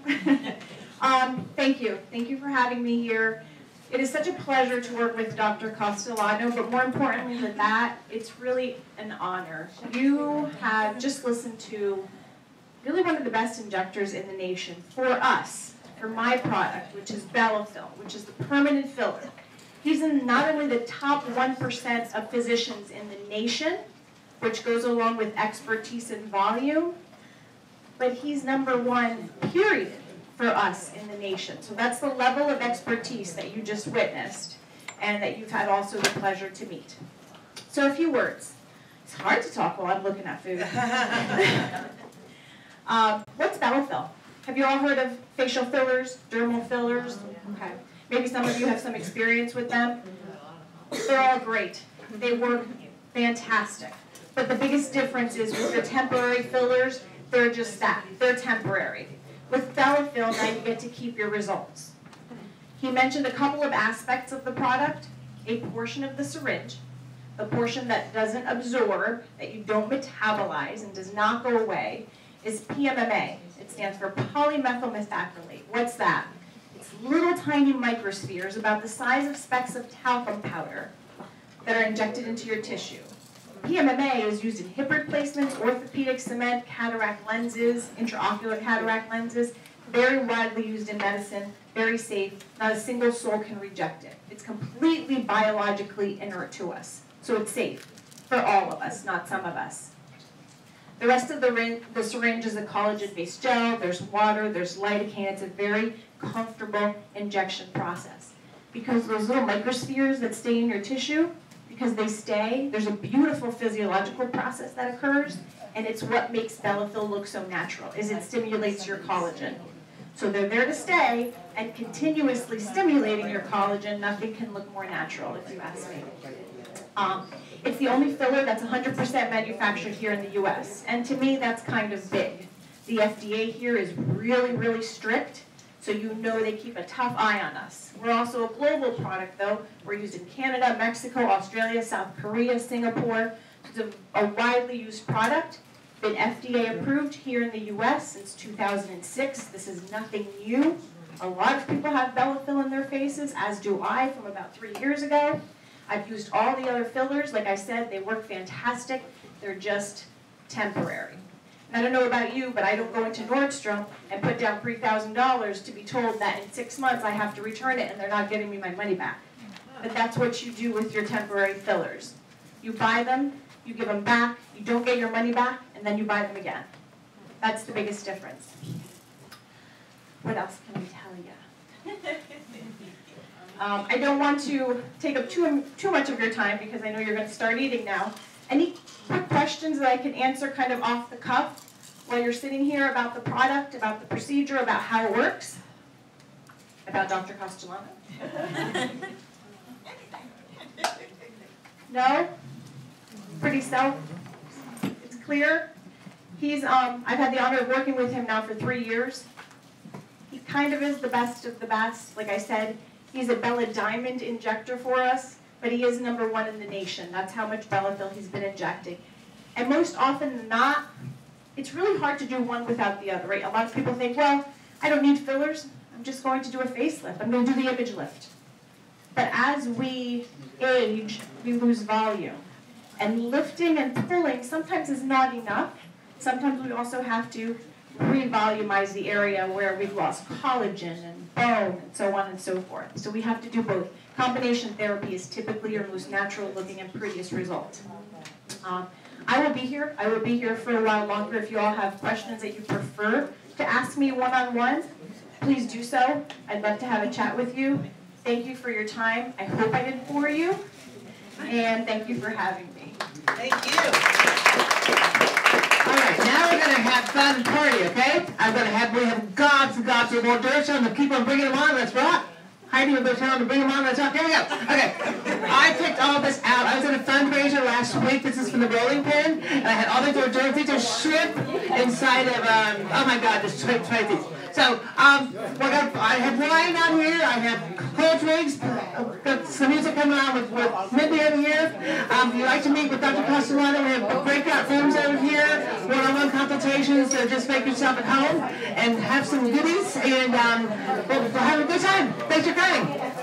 Thank you. Thank you for having me here. It is such a pleasure to work with Dr. Castellano, but more importantly than that, it's really an honor. You have just listened to really one of the best injectors in the nation for us, for my product, which is Belafil, which is the permanent filler. He's in not only the top 1% of physicians in the nation, which goes along with expertise and volume, but he's #1, period, for us in the nation. So that's the level of expertise that you just witnessed and that you've had also the pleasure to meet. So a few words. It's hard to talk while I'm looking at food. What's Belafil? Have you all heard of facial fillers, dermal fillers? Okay. Maybe some of you have some experience with them. They're all great. They work fantastic. But the biggest difference is with the temporary fillers, they're just that. They're temporary. With Belafil, now you get to keep your results. He mentioned a couple of aspects of the product, a portion of the syringe, the portion that doesn't absorb, that you don't metabolize and does not go away, is PMMA. It stands for polymethyl methacrylate. What's that? It's little tiny microspheres about the size of specks of talcum powder that are injected into your tissue. PMMA is used in hip replacements, orthopedic cement, cataract lenses, intraocular cataract lenses, very widely used in medicine, very safe, not a single soul can reject it. It's completely biologically inert to us, so it's safe for all of us, not some of us. The rest of the syringe is a collagen-based gel, there's water, there's lidocaine, it's a very comfortable injection process. Because those little microspheres that stay in your tissue, because they stay, there's a beautiful physiological process that occurs, and it's what makes Bellafill look so natural, is it stimulates your collagen. So they're there to stay, and continuously stimulating your collagen, nothing can look more natural, if you ask me. It's the only filler that's 100% manufactured here in the US, and to me, that's kind of big. The FDA here is really, really strict, so you know they keep a tough eye on us. We're also a global product, though. We're used in Canada, Mexico, Australia, South Korea, Singapore. It's a widely used product. Been FDA approved here in the US since 2006. This is nothing new. A lot of people have Bellafill in their faces, as do I, from about 3 years ago. I've used all the other fillers. Like I said, they work fantastic. They're just temporary. And I don't know about you, but I don't go into Nordstrom and put down $3,000 to be told that in 6 months I have to return it and they're not giving me my money back. But that's what you do with your temporary fillers. You buy them, you give them back, you don't get your money back, and then you buy them again. That's the biggest difference. What else can we tell you? I don't want to take up too much of your time because I know you're going to start eating now. Any quick questions that I can answer kind of off the cuff while you're sitting here about the product, about the procedure, about how it works? About Dr. Castellano? No? Pretty it's clear? I've had the honor of working with him now for 3 years. He kind of is the best of the best. Like I said, he's a Bella Diamond injector for us, but he is #1 in the nation. That's how much Bellafill he's been injecting. And most often than not, it's really hard to do one without the other, right? A lot of people think, well, I don't need fillers. I'm just going to do a facelift. I'm going to do the image lift. But as we age, we lose volume. And lifting and pulling sometimes is not enough. Sometimes we also have to re-volumize the area where we've lost collagen and bone and so on and so forth. So we have to do both. Combination therapy is typically your most natural looking and prettiest result. I will be here. I will be here for a while longer. If you all have questions that you prefer to ask me one-on-one, please do so. I'd love to have a chat with you. Thank you for your time. I hope I didn't bore you. And thank you for having me. Thank you. All right, now we're going to have fun and party, okay? We have gobs and gobs of more dirt, so I'm going to keep on bringing them on. Let's rock. Heidi will go tell them to bring them on. Let's rock. Here we go. Okay. I picked all this out. I was at a fundraiser last week. This is from the Rolling Pin. And I had all these hors d'oeuvres. These are shrimp inside of, oh my God, just try these. So, I have wine out here. I have cold drinks. Got some music coming on with Mindy over here. If you'd like to meet with Dr. Castellano, we have breakout rooms over here. One-on-one consultations. So just make yourself at home and have some goodies. And we'll have a good time. Thanks for coming.